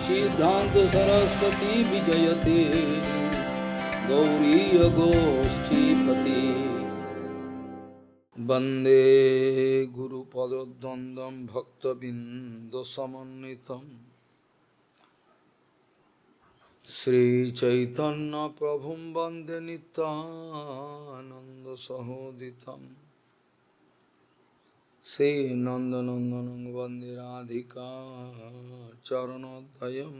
सिद्धांत सरस्वती विजयते गौरीय गोष्ठीपति वंदे गुरुपद्वंदं भक्तबिंदसमन्वितं श्रीचैतन्य प्रभुं वंदे नित्यानंद सहोदितं श्रीनंदनंदनं वंदे राधिका चरणोदयं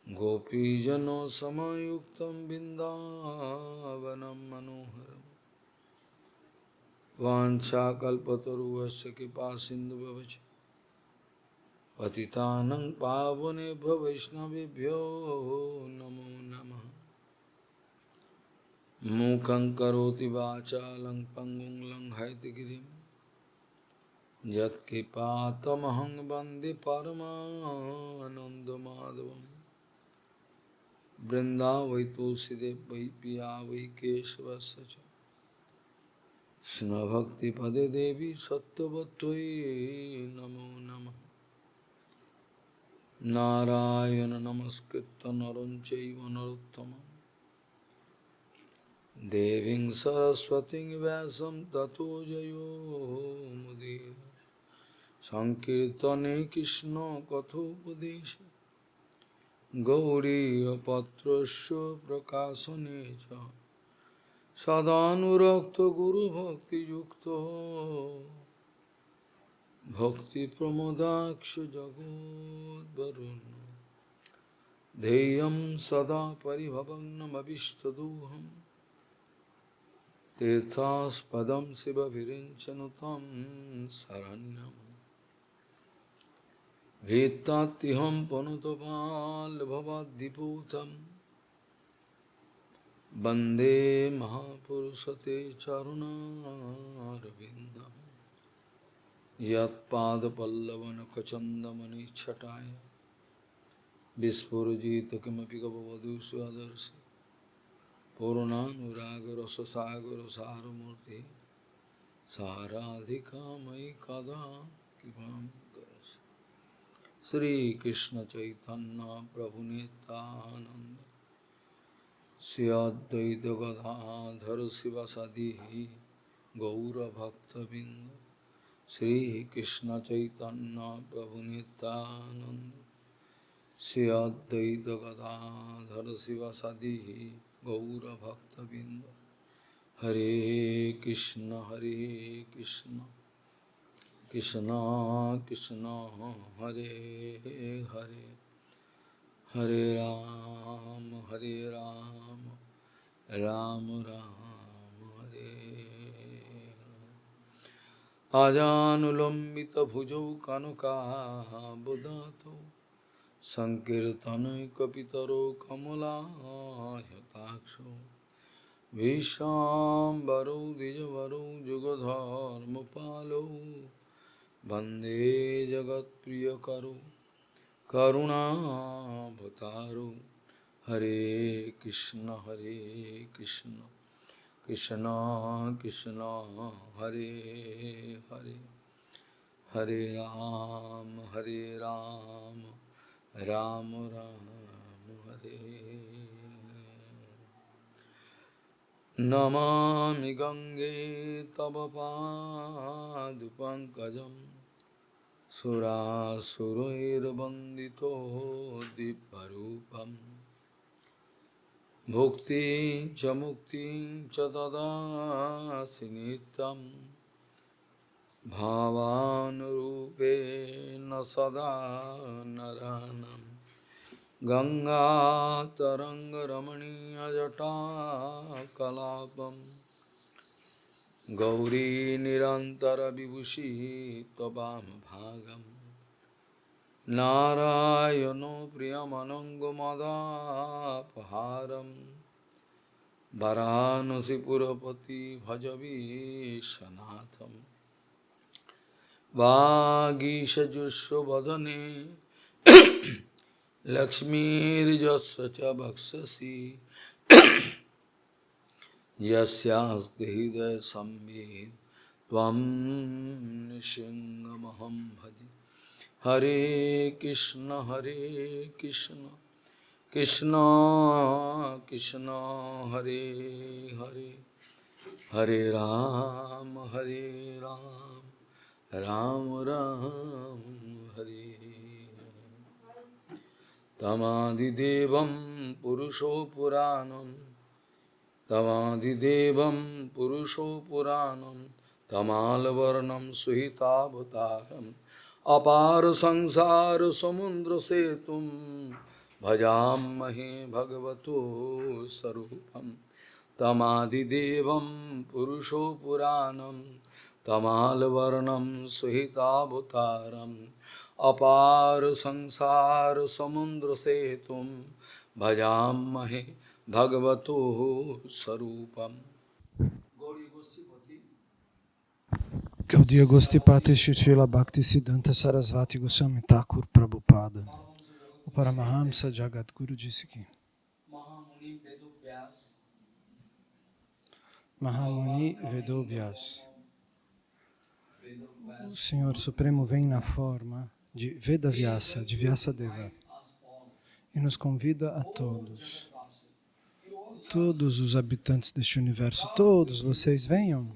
गोपीजनसमायुक्तं बिन्दावनं मनोहरम् वाञ्छाकल्पतरुश्च कृपा सिन्धुभ्यश्च पतितानं पावनेभ्यो वैष्णवेभ्यो नमो नमः। मूकं करोति वाचालं पङ्गुं लङ्घयितगिरिं यत्कृपातमहं वन्दे परमानन्दमाधवम्। वृन्दावै तुलसीदेव वै पिया वै केशवस्य च कृष्णभक्तिपदे देवी सत्यवत्त्वयि नमो नमः। नारायण नमस्कृत्य नरं चैव नरोत्तमं देवीं सरस्वतीं व्यासं ततो जयो मुदीरये। संकीर्तने कृष्ण कथोपदेशे गौरीयपत्रस्य प्रकाशने च सदानुरक्तो गुरुभक्तियुक्तो भक्तिप्रमोदाक्ष जगोद्वरुण्य ध्येयं सदा परिभवग्नमभिष्टदोहं तीर्थास्पदं शिवविरिञ्चनुतं शरण्यं भीत्तात्तिहं पुनुतपाल्भवाद्दिपूतं वन्दे महापुरुषते चरुणारविन्दम्। यत्पादपल्लवनखचन्दमनिच्छटाय विस्फुरजित किमपि गपवधू स्वदर्शि पूर्णानुरागरससागरसारमूर्ति साराधिका मयि कदा कृपां करोषि। श्रीकृष्ण चैतन्य प्रभु नित्यानन्द श्री अद्वैत गदाधर शिवसदि गौरभक्तबिंद श्री कृष्ण चैतन्य प्रभु नित्यानंद श्री अद्वैत गदाधर शिवसदि गौरभक्तबिंद। हरे कृष्ण कृष्ण कृष्ण हरे हरे हरे राम राम राम हरे। आजानुलम्बितभुजौ कनकाबुदातौ सङ्कीर्तनैकपितरौ कमलायताक्षौ विश्वाम्बरौ द्विजवरौ जुगधर्मपालौ वन्दे जगत्प्रियकरौ करुणावतारौ। हरे कृष्ण कृष्ण कृष्ण हरे हरे हरे राम राम राम हरे। नमामि गंगे तव पादपङ्कजं सुरासुरैर्वन्दितो दिव्यरूपम्। भुक्तिं च मुक्तिं च ददासि नित्यं भावानुरूपेण सदा नरानं। गङ्गातरङ्गरमणीयजटाकलापं गौरी निरन्तरविभूषि त्ववामभागम्। नारायणो प्रियमनङ्गमदापहारं वरानसीपुरपति भजवीशनाथं। वागीशजुष्वदने लक्ष्मीर्यस्य च वक्षसि यस्यास्ति हृदयसंवित् त्वं नृसिंहमहं भजे। Hare Krishna, Krishna Krishna, Hare Hare, Hare Ram, Ram Ram, Hare Hare. Tamadidevam Purusho Puranam, Tamadidevam Purusho Puranam, Tamalvarnam Suhitavataram, Apar Sansar Samundra Setum, Bhajamahe Bhagavato Sarupam. Tamadidevam Purusho Puranam, Tamalvarnam Suhitavataram, Apar Sansar Samundra Setum, Bhajamahe Bhagavato Sarupam. Gaudiya Gostipati Shri Bhaktisiddhanta Sarasvati Goswami Thakur Prabhupada. O Paramahamsa Jagadguru disse que Mahamuni Vedovyas, o Senhor Supremo vem na forma de Vedavyasa, de Vyasadeva, e nos convida a todos, todos os habitantes deste universo, todos vocês venham.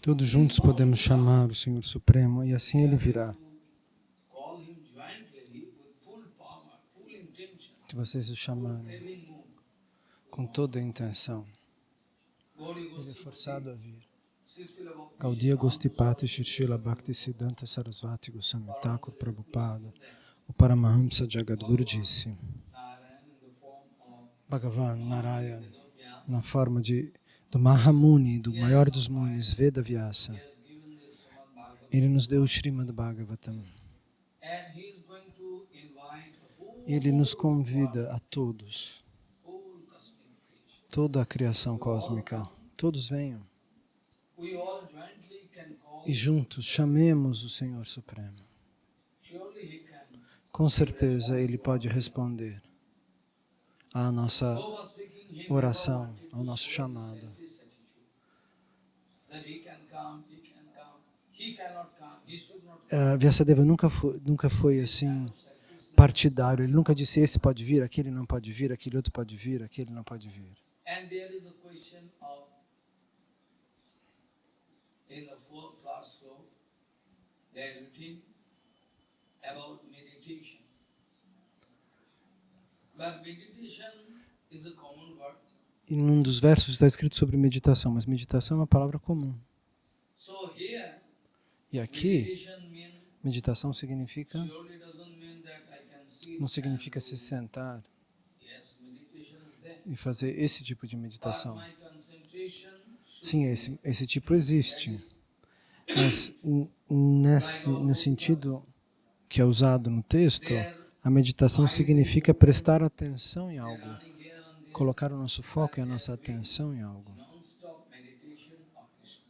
Todos juntos podemos chamar o Senhor Supremo e assim Ele virá. Se vocês o chamarem com toda a intenção, Ele é forçado a vir. Gaudiya Gostipati Shri Bhaktisiddhanta Sarasvati Goswami Thakur Prabhupada, o Paramahamsa Jagadguru disse, Bhagavan Narayana, na forma do Mahamuni, do maior dos munis, Vedavyasa, ele nos deu o Srimad Bhagavatam. Ele nos convida a todos, toda a criação cósmica, todos venham. E juntos chamemos o Senhor Supremo. Com certeza Ele pode responder à nossa oração, ao nosso chamado. Vyasadeva nunca foi assim partidário. Ele nunca disse esse pode vir, aquele não pode vir, aquele outro pode vir, aquele não pode vir. E num dos versos está escrito sobre meditação, mas meditação é uma palavra comum. E aqui, meditação significa, não significa se sentar e fazer esse tipo de meditação. Sim, esse tipo existe, mas no sentido que é usado no texto, a meditação significa prestar atenção em algo, colocar o nosso foco e a nossa atenção em algo.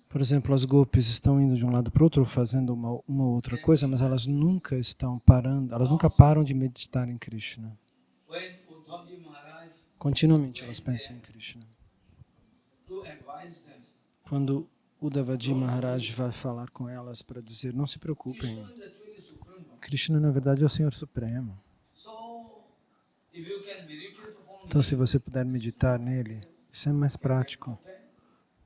Por exemplo, as gopis estão indo de um lado para o outro, fazendo uma outra coisa, mas elas nunca estão parando, elas nunca param de meditar em Krishna. Continuamente elas pensam em Krishna. Quando Uddhavaji Maharaj vai falar com elas para dizer, não se preocupem, Krishna na verdade é o Senhor Supremo. Então se você puder meditar nele, isso é mais prático.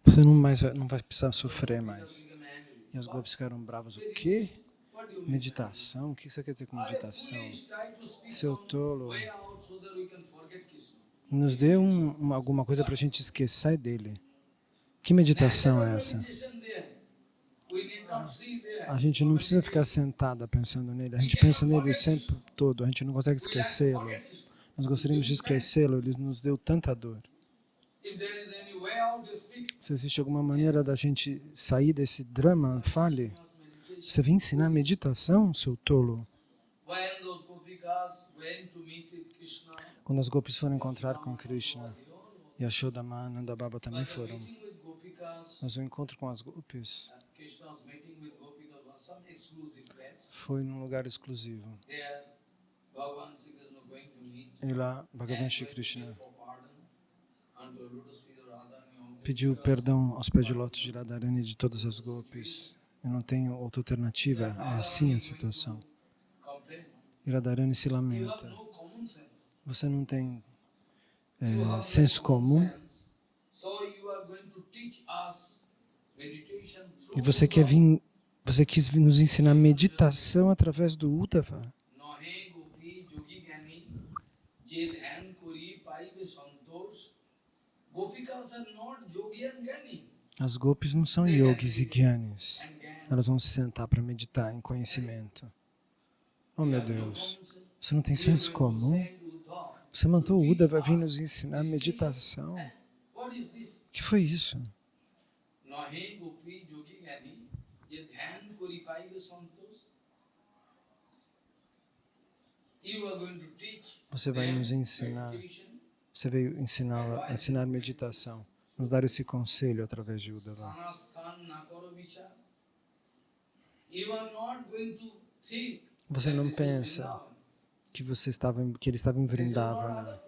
Você não vai precisar sofrer mais. E os gopis ficaram bravos. O quê? Meditação? O que você quer dizer com meditação? Seu tolo, nos dê alguma coisa para a gente esquecer dele. Que meditação é essa? A gente não precisa ficar sentada pensando nele. A gente pensa nele o tempo todo. A gente não consegue esquecê-lo. Nós gostaríamos de esquecê-lo. Ele nos deu tanta dor. Se existe alguma maneira da gente sair desse drama, fale. Você vem ensinar meditação, seu tolo? Quando as gopis foram encontrar com Krishna, e Yashodama e Nanda Baba também foram, mas o encontro com as gopis foi num lugar exclusivo. E lá, Bhagavan Shri Krishna pediu perdão aos pés de lótus de Radharani e de todas as gopis. Eu não tenho outra alternativa. É assim a situação. E Radharani se lamenta. Você não tem senso comum. E você quis nos ensinar meditação através do Uddhava. As gopis não são yogis e gyanis. Elas vão se sentar para meditar em conhecimento. Oh meu Deus, você não tem senso comum? Você mandou o Uddhava vir nos ensinar meditação? O que foi isso? Você vai nos ensinar, você veio ensinar meditação, nos dar esse conselho através de Uddhava. Você não pensa que ele estava em Vrindavana.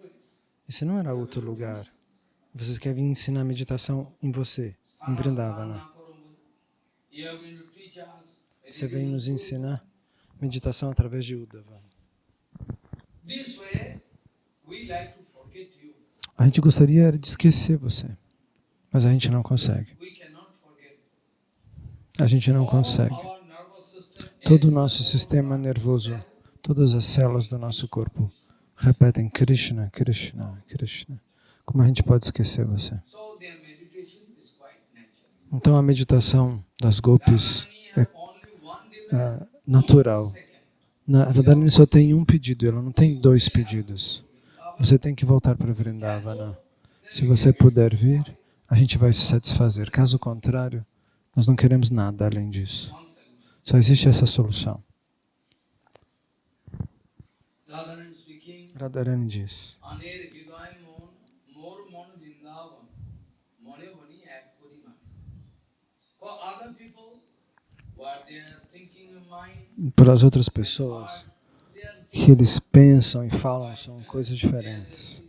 Esse não era outro lugar. Vocês querem ensinar meditação em você, em Vrindavana. Você vem nos ensinar meditação através de Uddhava. A gente gostaria de esquecer você, mas a gente não consegue. A gente não consegue. Todo o nosso sistema nervoso, todas as células do nosso corpo repetem Krishna, Krishna, Krishna. Como a gente pode esquecer você? Então a meditação das gopis é natural. Radharani só tem um pedido, ela não tem dois pedidos. Você tem que voltar para Vrindavana. Se você puder vir, a gente vai se satisfazer. Caso contrário, nós não queremos nada além disso. Só existe essa solução. Radharani diz: para as outras pessoas, que eles pensam e falam são coisas diferentes.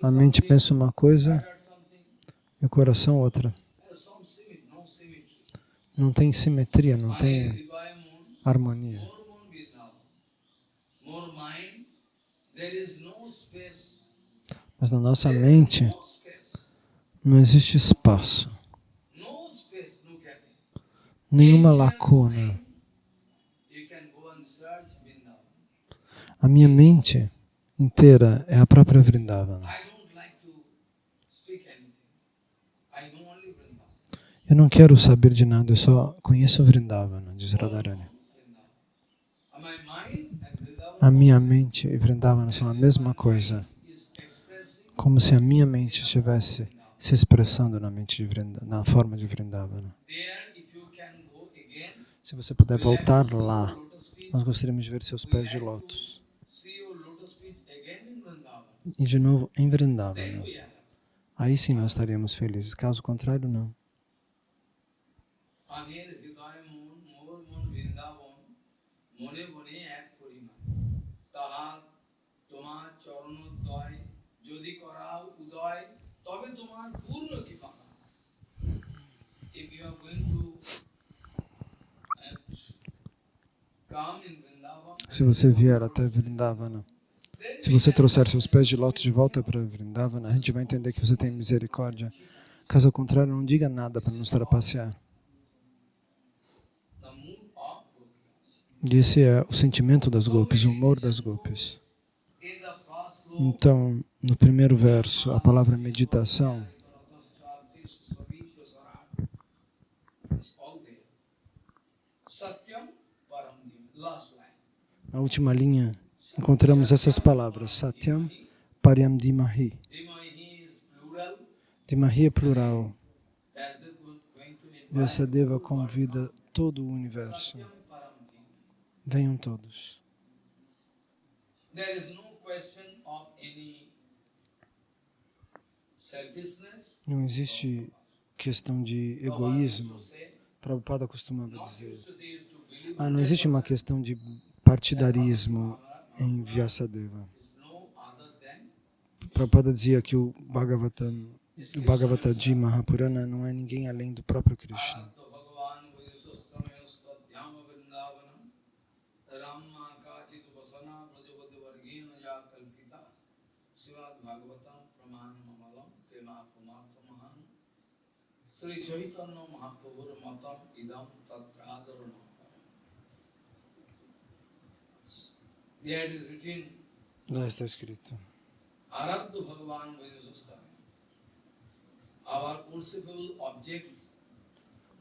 A mente pensa uma coisa e o coração outra. Não tem simetria, não tem harmonia. Mas na nossa mente não existe espaço, nenhuma lacuna. A minha mente inteira é a própria Vrindavana. Eu não quero saber de nada, eu só conheço Vrindavana, diz Radharani. A minha mente e Vrindavana são a mesma coisa, como se a minha mente estivesse se expressando na forma de Vrindavana. Se você puder voltar lá, nós gostaríamos de ver seus pés de lótus. E de novo em Vrindavana. Aí sim nós estaríamos felizes, caso contrário, não. Se você vier até Vrindavana, se você trouxer seus pés de lótus de volta para Vrindavana, a gente vai entender que você tem misericórdia. Caso contrário, não diga nada para nos trapacear. E esse é o sentimento das gopis, o humor das gopis. Então, no primeiro verso, a palavra meditação na última linha, encontramos essas palavras, Satyam Paryam Dhimahi. Dhimahi é plural. Vyasadeva convida todo o universo. Venham todos. Não existe questão de egoísmo. Prabhupada costumava dizer. Não existe uma questão de partidarismo em Vyasadeva. Prabhupada dizia que o Bhagavata-ji Mahapurana não é ninguém além do próprio Krishna. Lá está escrito.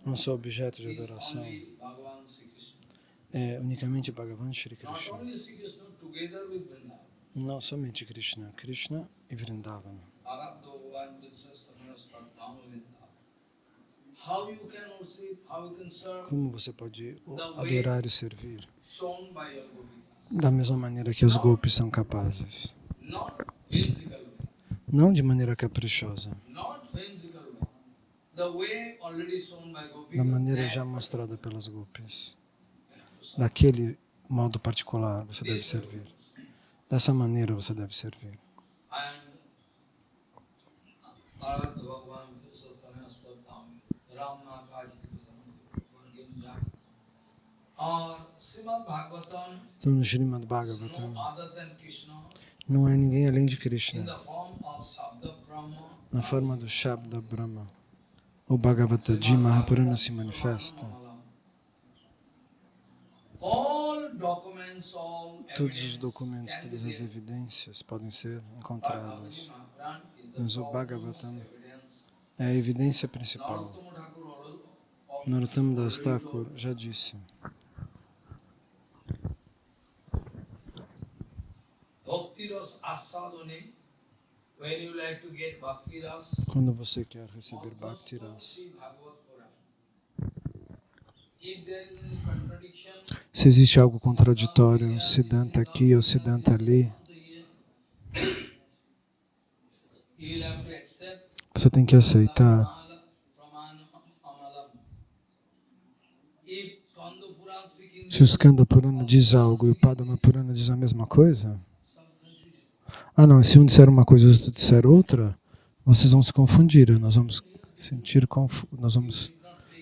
Nosso objeto de adoração é unicamente Bhagavan Shri Krishna. Não somente Krishna, Krishna e Vrindavana. Como você pode adorar e servir? Da mesma maneira que os gopis são capazes. Não de maneira caprichosa. Da maneira já mostrada pelas gopis. Daquele modo particular você deve servir. Dessa maneira você deve servir. Então no Srimad Bhagavatam não é ninguém além de Krishna. Na forma do Shabda Brahma, o Bhagavata-ji Mahapurana se manifesta. Todos os documentos, todas as evidências podem ser encontradas. Mas o Bhagavatam é a evidência principal. Narottama Das Thakur já disse. Quando você quer receber Bhakti Ras, se existe algo contraditório, Siddhanta aqui ou Siddhanta ali, você tem que aceitar. Se o Skanda Purana diz algo e o Padma Purana diz a mesma coisa, não, se um disser uma coisa e o outro disser outra, vocês vão se confundir, nós vamos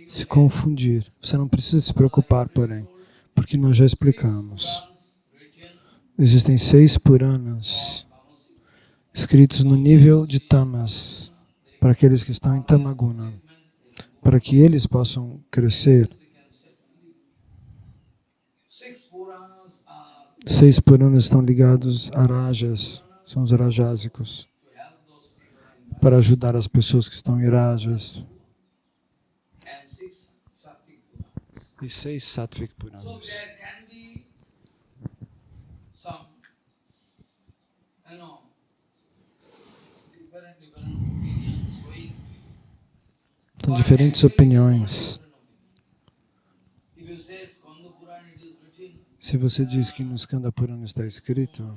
se confundir. Você não precisa se preocupar, porém, porque nós já explicamos. Existem 6 Puranas escritos no nível de Tamas, para aqueles que estão em Tamaguna, para que eles possam crescer. 6 Puranas estão ligados a Rajas, são os Rajásicos, para ajudar as pessoas que estão em Rajas. E 6 Sattvic Puranas. São diferentes opiniões. Se você diz que no Skanda Purana está escrito,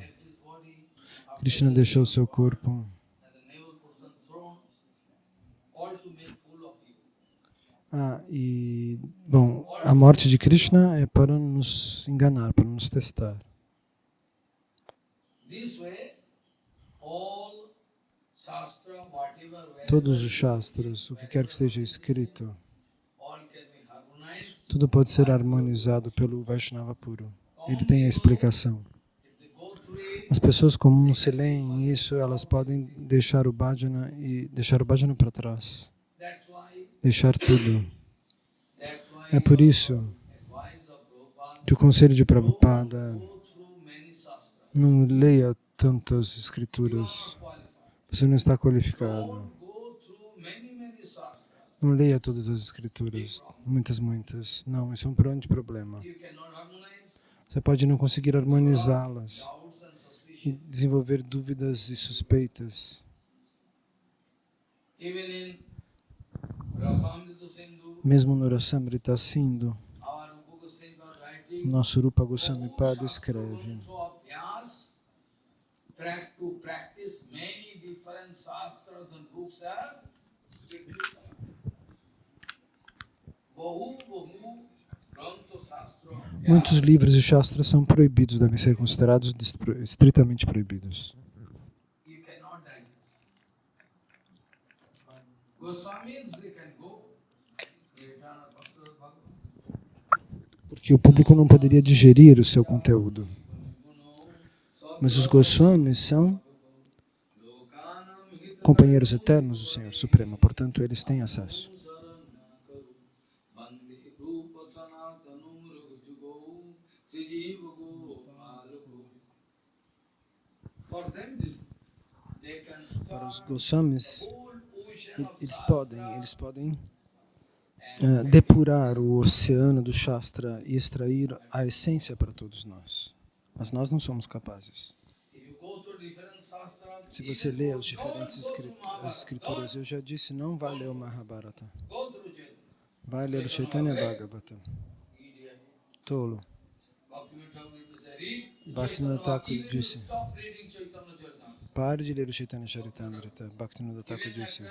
Krishna deixou seu corpo bom, a morte de Krishna é para nos enganar, para nos testar. Todos os Shastras, o que quer que esteja escrito, tudo pode ser harmonizado pelo Vaishnava puro. Ele tem a explicação. As pessoas comuns, se leem isso, elas podem deixar o bhajana para trás. Deixar tudo. É por isso que o conselho de Prabhupada: não leia tantas escrituras. Você não está qualificado. Não leia todas as escrituras, muitas. Não, isso é um grande problema. Você pode não conseguir harmonizá-las e desenvolver dúvidas e suspeitas. Mesmo no Rasamrita Sindhu, nosso Rupa Goswami Pada escreve: Muitos livros e shastras são proibidos, devem ser considerados estritamente proibidos. Porque o público não poderia digerir o seu conteúdo. Mas os Goswamis são companheiros eternos do Senhor Supremo, portanto eles têm acesso. Para os Goswamis, eles podem depurar o oceano do Shastra e extrair a essência para todos nós. Mas nós não somos capazes. Se você lê as diferentes escrituras, eu já disse, não vai ler o Mahabharata. Vai ler o Chaitanya Bhagavatam. Tolo. Bhaktivinoda Thakur disse, pare de ler o Chaitanya Charitamrita. Bhaktivinoda Thakur disse,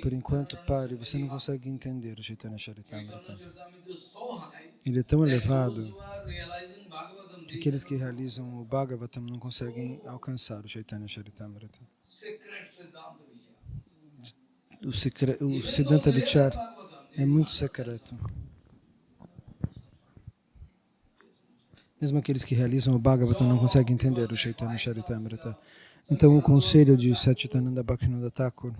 por enquanto pare, você não consegue entender o Chaitanya Charitamrita. Ele é tão elevado que aqueles que realizam o Bhagavatam não conseguem alcançar o Chaitanya Charitamrita. O Siddhanta Vichar é muito secreto. Mesmo aqueles que realizam o Bhagavatam não conseguem entender o Chaitanya Charitamrita. Então o conselho de Satchidananda Bhaktivinoda Thakur,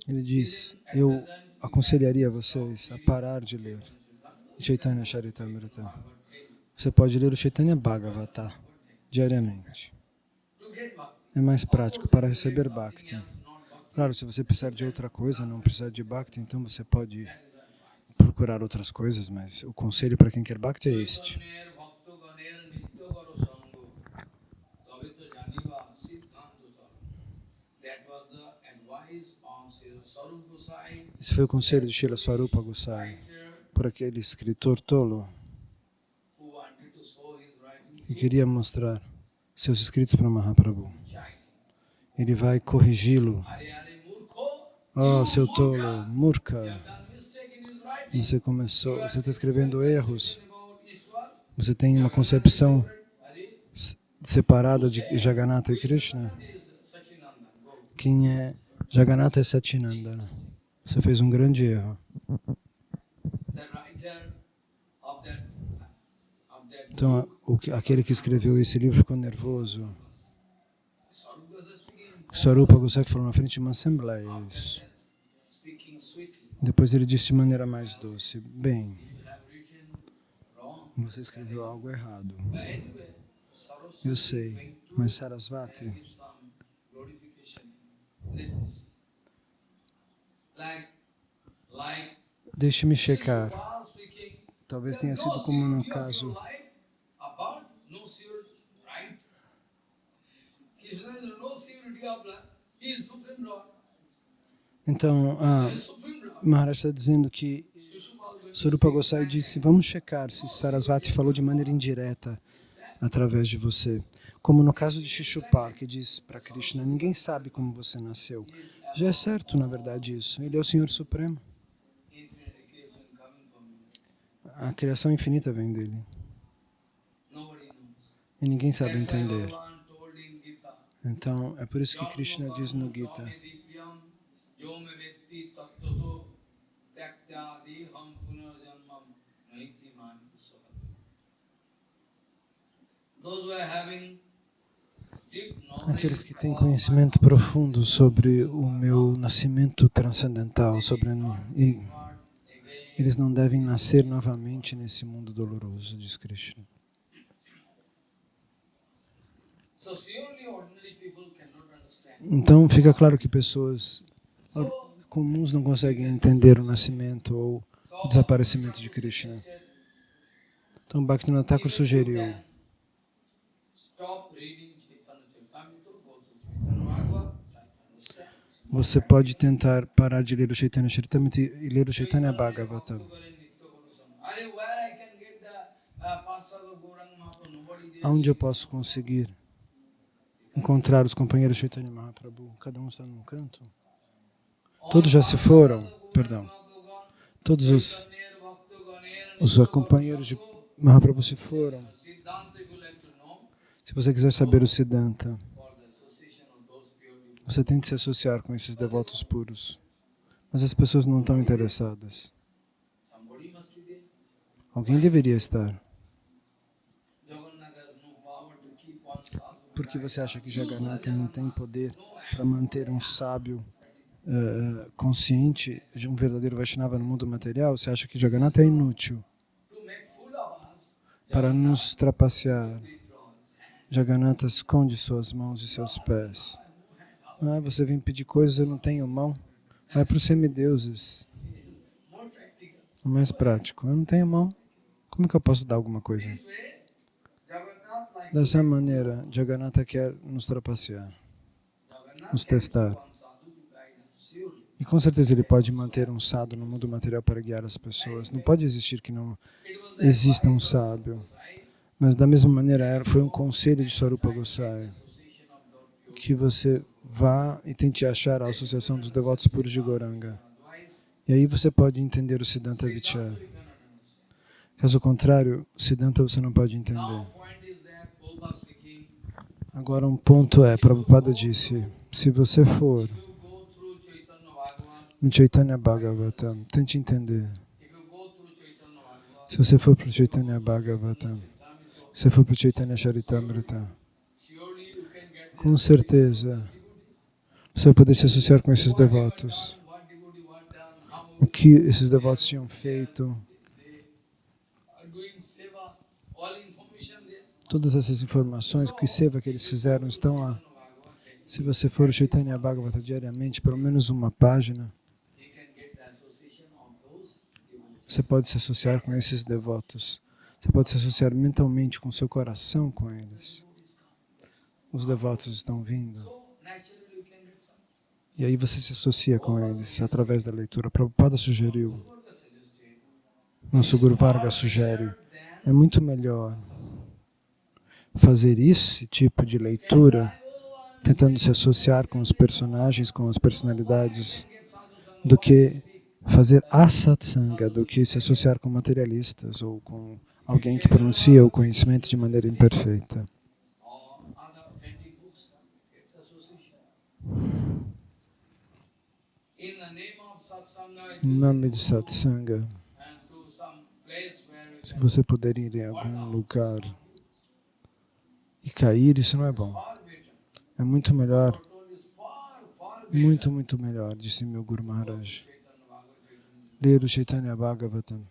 ele diz, eu aconselharia vocês a parar de ler Chaitanya Charitamrita. Você pode ler o Chaitanya Bhagavata diariamente. É mais prático para receber Bhakti. Claro, se você precisar de outra coisa, não precisar de Bhakti, então você pode procurar outras coisas, mas o conselho para quem quer Bhakti é este. Esse foi o conselho de Srila Swarupa Gosai, por aquele escritor tolo que queria mostrar seus escritos para Mahaprabhu. Ele vai corrigi-lo. Oh, seu tolo, Murkha, você está escrevendo erros, você tem uma concepção separada de Jagannatha e Krishna. Quem é Jagannatha é Satchinandana. Você fez um grande erro. Então, aquele que escreveu esse livro ficou nervoso. Swarupa Gosai falou na frente de uma assembleia isso. Depois ele disse de maneira mais doce, bem, você escreveu algo errado. Eu sei, mas Sarasvati, deixe-me checar. Talvez tenha sido como no caso. Então, Maharaj está dizendo que Swarupa Gosai disse, vamos checar se Sarasvati falou de maneira indireta através de você. Como no caso de Shishupal, que diz para Krishna, ninguém sabe como você nasceu. Já é certo, na verdade, isso. Ele é o Senhor Supremo. A criação infinita vem dele. E ninguém sabe entender. Então, é por isso que Krishna diz no Gita, aqueles que têm conhecimento profundo sobre o meu nascimento transcendental, sobre mim, eles não devem nascer novamente nesse mundo doloroso, diz Krishna. Então fica claro que pessoas comuns não conseguem entender o nascimento ou o desaparecimento de Krishna. Então Bhaktivinoda Thakur sugeriu, você pode tentar parar de ler o Chaitanya Charitamrita e ler o Chaitanya Bhagavatam. Aonde eu posso conseguir encontrar os companheiros Chaitanya Mahaprabhu? Cada um está num canto. Todos já se foram, perdão. Todos os companheiros de Mahaprabhu se foram. Se você quiser saber o Siddhanta, você tem que se associar com esses devotos puros. Mas as pessoas não estão interessadas. Alguém deveria estar. Por que você acha que Jagannatha não tem poder para manter um sábio consciente, um verdadeiro Vaishnava no mundo material? Você acha que Jagannatha é inútil para nos trapacear? Jagannatha esconde suas mãos e seus pés. Ah, você vem pedir coisas, eu não tenho mão. Vai para os semideuses. O mais prático. Eu não tenho mão. Como que eu posso dar alguma coisa? Dessa maneira, Jagannatha quer nos trapacear, nos testar. E com certeza ele pode manter um sadhu no mundo material para guiar as pessoas. Não pode existir que não exista um sábio. Mas da mesma maneira, foi um conselho de Swarupa Gosai que você vá e tente achar a associação dos devotos puros de Gauranga. E aí você pode entender o Siddhanta Vichara. Caso contrário, Siddhanta você não pode entender. Agora um ponto é, Prabhupada disse, se você for no Chaitanya Bhagavatam, tente entender. Se você for para o Chaitanya Bhagavatam, se você for para o Chaitanya Charitamrita, com certeza você vai poder se associar com esses devotos. O que esses devotos tinham feito, todas essas informações, que seva que eles fizeram, estão lá. Se você for o Chaitanya Bhagavata diariamente, pelo menos uma página, você pode se associar com esses devotos. Você pode se associar mentalmente com o seu coração com eles. Os devotos estão vindo. E aí você se associa com eles através da leitura. Prabhupada sugeriu, nosso Guru Varga sugere, é muito melhor fazer esse tipo de leitura, tentando se associar com os personagens, com as personalidades, do que fazer asatsanga, do que se associar com materialistas ou com alguém que pronuncia o conhecimento de maneira imperfeita. Em nome de satsanga, se você puder ir em algum lugar e cair, isso não é bom. É muito melhor, muito melhor, disse meu Guru Maharaj, ler o Chaitanya Bhagavatam.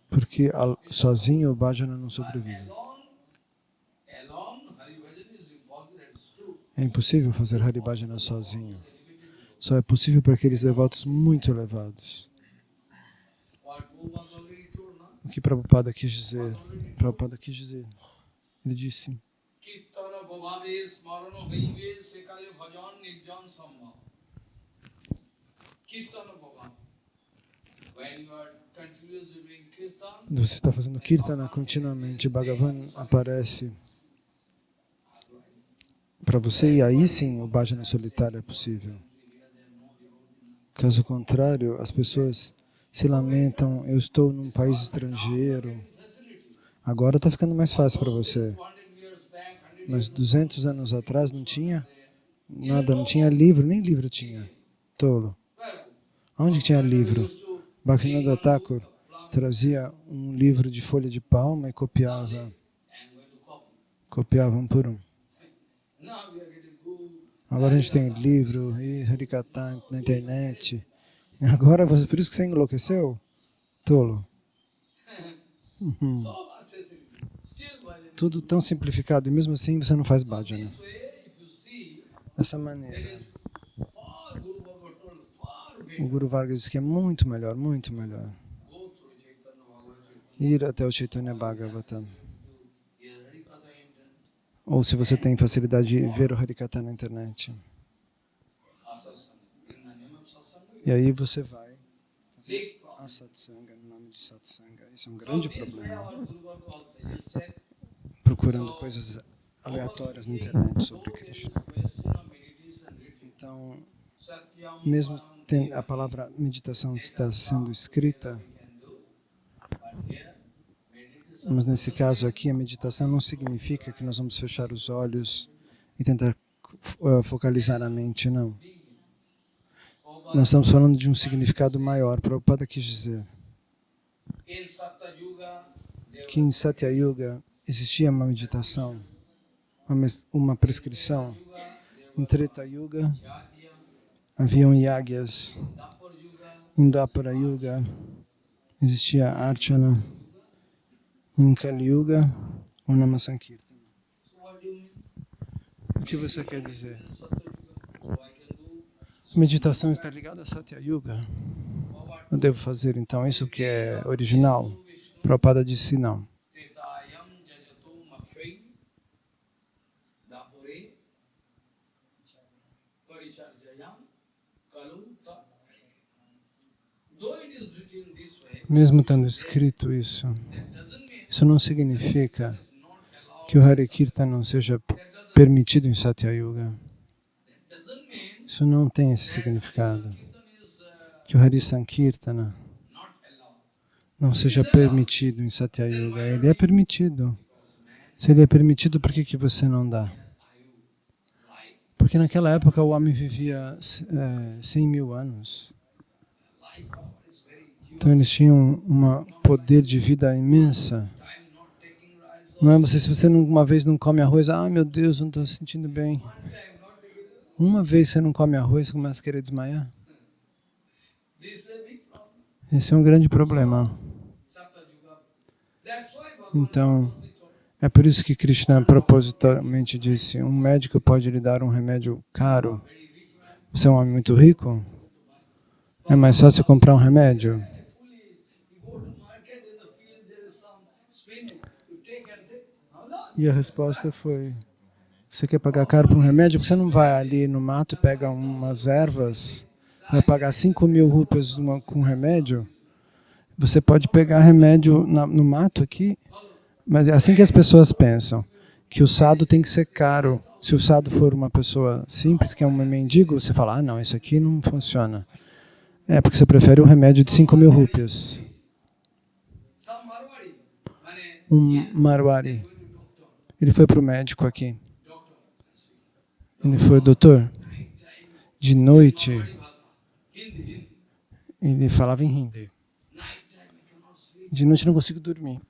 Porque sozinho o bhajana não sobrevive. É impossível fazer Hari Bhajana sozinho. Só é possível para aqueles devotos muito elevados. O que Prabhupada quis dizer? Prabhupada quis dizer. Ele disse: você está fazendo Kirtana continuamente, Bhagavan aparece para você e aí sim o bhajana solitário é possível. Caso contrário, as pessoas se lamentam, eu estou num país estrangeiro, agora está ficando mais fácil para você. Mas 200 anos atrás não tinha nada, não tinha livro, nem livro tinha. Tolo. Onde que tinha livro? Bhaktivinoda Thakur trazia um livro de folha de palma e copiava um por um. Agora a gente tem livro e Harikatha na internet. Agora, por isso que você enlouqueceu? Tolo. Tudo tão simplificado e mesmo assim você não faz bhajana. Dessa maneira. O Guru Varga diz que é muito melhor ir até o Chaitanya Bhagavatam. Ou se você tem facilidade de ver o Harikatha na internet. E aí você vai fazer a satsanga, no nome de satsanga. Isso é um grande problema. Procurando coisas aleatórias na internet sobre Krishna. Então, mesmo a palavra meditação está sendo escrita, mas nesse caso aqui a meditação não significa que nós vamos fechar os olhos e tentar focalizar a mente, não. Nós estamos falando de um significado maior. Prabhupada quis dizer que em Satya Yuga existia uma meditação, uma prescrição. Em Treta Yuga haviam yagyas. Em Dwapara Yuga existia Archana. Em Kali Yuga, o Namasankirtana. O que você quer dizer? Meditação está ligada a Satya Yuga. Eu devo fazer então isso que é original? Prabhupada disse não. Mesmo tendo escrito isso não significa que o Hare Kirtan não seja permitido em Satya Yuga. Isso não tem esse significado. Que o Hare Sankirtana não seja permitido em Satya Yuga. Ele é permitido. Se ele é permitido, por que você não dá? Porque naquela época o homem vivia 100.000 anos. Então eles tinham um poder de vida imensa. Não é se você uma vez não come arroz, meu Deus, não estou sentindo bem. Uma vez você não come arroz, você começa a querer desmaiar. Esse é um grande problema. Então, é por isso que Krishna propositalmente disse, um médico pode lhe dar um remédio caro. Você é um homem muito rico? É mais fácil comprar um remédio? E a resposta foi, você quer pagar caro por um remédio? Porque você não vai ali no mato e pega umas ervas, você vai pagar 5.000 rupias com remédio. Você pode pegar remédio no mato aqui, mas é assim que as pessoas pensam, que o sadhu tem que ser caro. Se o sadhu for uma pessoa simples, que é um mendigo, você fala, não, isso aqui não funciona. É porque você prefere um remédio de 5.000 rupias. Um Marwari, ele foi para o médico aqui. Ele foi, doutor, de noite, ele falava em hindi. De noite eu não consigo dormir.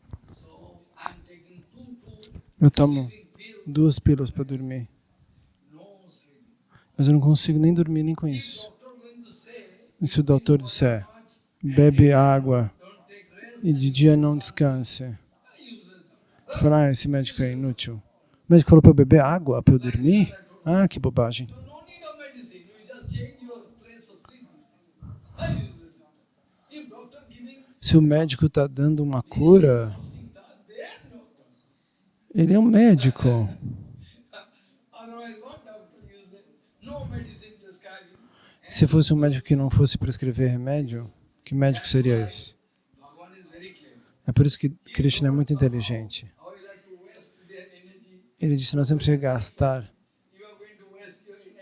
Eu tomo 2 pílulas para dormir. Mas eu não consigo nem dormir nem com isso. E se o doutor disser, bebe água e de dia não descanse. Eu falo, esse médico é inútil. O médico falou para eu beber água para eu dormir? Que bobagem. Se o médico está dando uma cura, ele é um médico. Se fosse um médico que não fosse prescrever remédio, que médico seria esse? É por isso que Krishna é muito inteligente. Ele disse, nós temos que gastar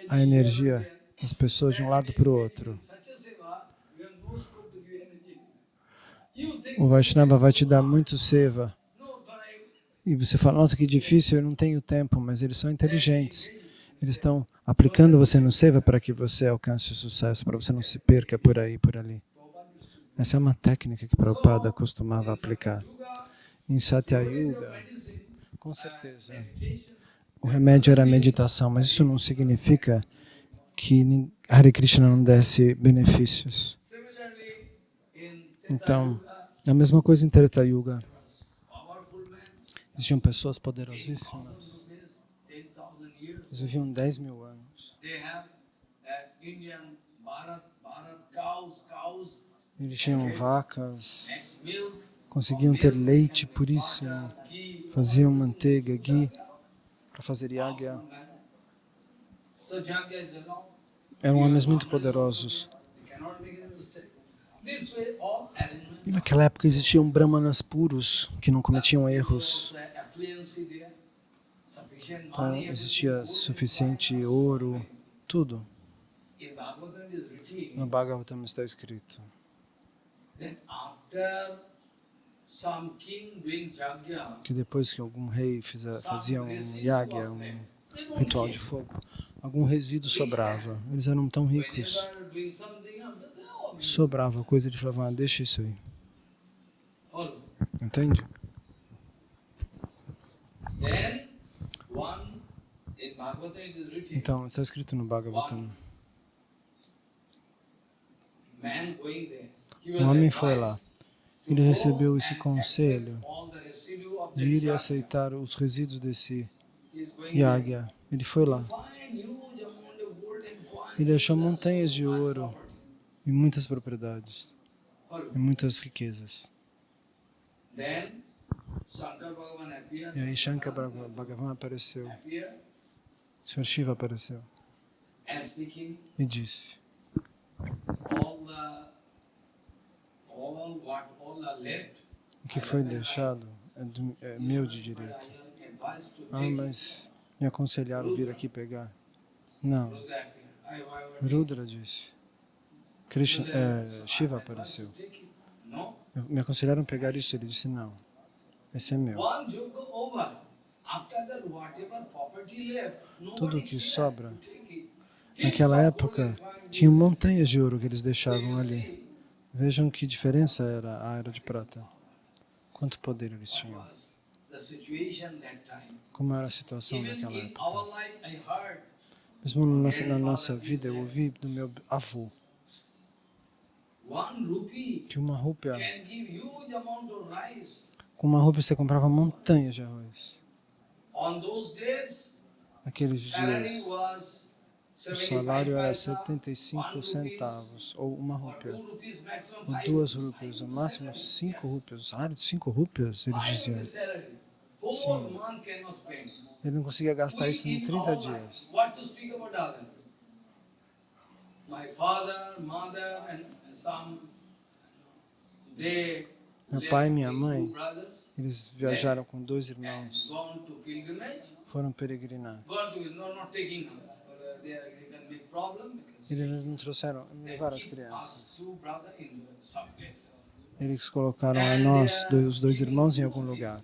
a energia das pessoas de um lado para o outro. O Vaishnava vai te dar muito seva. E você fala, nossa, que difícil, eu não tenho tempo, mas eles são inteligentes. Eles estão aplicando você no seva para que você alcance o sucesso, para você não se perca por aí, por ali. Essa é uma técnica que Prabhupada costumava aplicar. Em Satya Yuga, com certeza, o remédio era a meditação, mas isso não significa que Hare Krishna não desse benefícios. Então, a mesma coisa em Treta Yuga. Existiam pessoas poderosíssimas. Eles viviam 10.000 anos. Eles tinham vacas, conseguiam ter leite puríssimo, faziam manteiga, ghee, para fazer yagya. Eram homens muito poderosos. E naquela época existiam brahmanas puros, que não cometiam erros. Então existia suficiente ouro, tudo. No Bhagavatam está escrito. Then after some king doing yajna, Que depois que algum rei fazia um yagya, um ritual de fogo, algum resíduo sobrava. Eles eram tão ricos, whenever doing something else, they all sobrava coisa, eles falavam, ah, deixa isso aí. follow. Entende? Then one in Bhagavatam it is written, Então, está escrito no Bhagavatam. man going there. He was Um homem foi advised lá. to Ele go recebeu esse and conselho accept all the residue of de the ir e yajna. aceitar os resíduos desse He is going there. yagya. Ele foi lá. Find huge amount of gold and coins. Ele achou These are montanhas so de much ouro property. e muitas propriedades, Follow. e muitas riquezas. Then Shankar Bhagavan appeared. E aí Shankar Bhagavan apareceu, Appeared Sr. Shiva apareceu and speaking e disse, all the left. o que foi deixado é meu de direito. Advised to Ah, take mas me aconselharam vir aqui pegar. Não, Rudra appeared. I was Rudra disse. Krishna, Shiva apareceu. take it. No. Me aconselharam pegar isso, ele disse, não, esse é meu. One yoga over. After that, whatever property left, Tudo nobody que cared sobra, to take it. naquela época, tinham montanhas de ouro que eles deixavam ali. Vejam que diferença era a Era de Prata. Quanto poder eles tinham. The situation that time. Como era a situação Even naquela in época. our life, I heard Mesmo na nossa vida, eu ouvi do meu avô 1 rupee que uma rúpia, can give huge amount of rice. com uma rúpia você comprava montanhas de arroz. On those days, Naqueles salary dias, was o salário 75 era paisa, 75 1 centavos, ou uma or rúpia, 2 rupees, maximum ou 5 2 rúpias, o máximo 5 rúpias. O salário de 5 rúpias, eles diziam. salary. 4 month cannot spend. Ele não conseguia gastar isso em In 30 our dias. life, what to speak about others? My father, mother, and some, they Meu left pai e minha with mãe, 2 brothers eles viajaram com 2 and irmãos, gone to pilgrimage. foram peregrinar. Gone to, no, not taking us. They can make problem because Eles não trouxeram, não they levaram as keep crianças. us 2 brothers in some places. Eles colocaram a nós, os 2 irmãos, em algum lugar.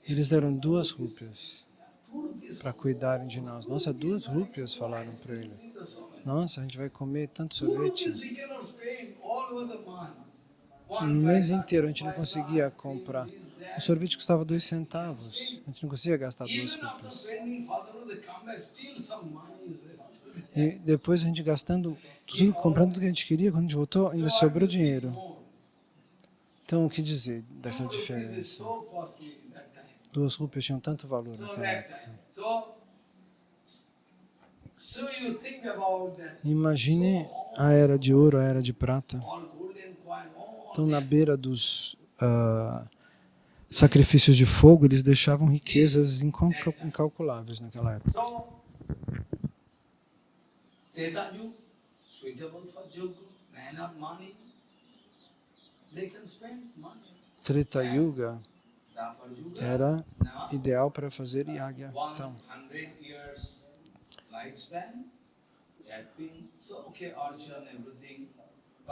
Eles deram 2 rúpias 2 rupees. para cuidarem de nós. Nossa, 2 rúpias, falaram para ele. See the so many. Nossa, a gente vai comer tanto 2 rupees sorvete. we cannot spend all over the month. Um mês inteiro a gente não conseguia comprar. O sorvete custava 2 centavos. A gente não conseguia gastar 2 Even after rúpias. spending, father, they come back, still some money is left. E depois a gente gastando tudo, comprando tudo que a gente queria, quando a gente voltou, ainda sobrou dinheiro. More. Então, o que dizer dessa 2 rupees is diferença? so costly that time. 2 rúpias tinham tanto valor So naquela that época. time. So you think about that. Imagine a era de ouro, a era de prata. All golden coin, all Então, na beira dos sacrifícios de fogo, eles deixavam riquezas incalculáveis naquela época. So, Treta Yuga, suitable for Yuga, man of money, they can spend money. Treta Yuga Dapar Yuga, era now ideal para fazer yagya. Então, 100 years lifespan, that being so okay, Arjuna, everything,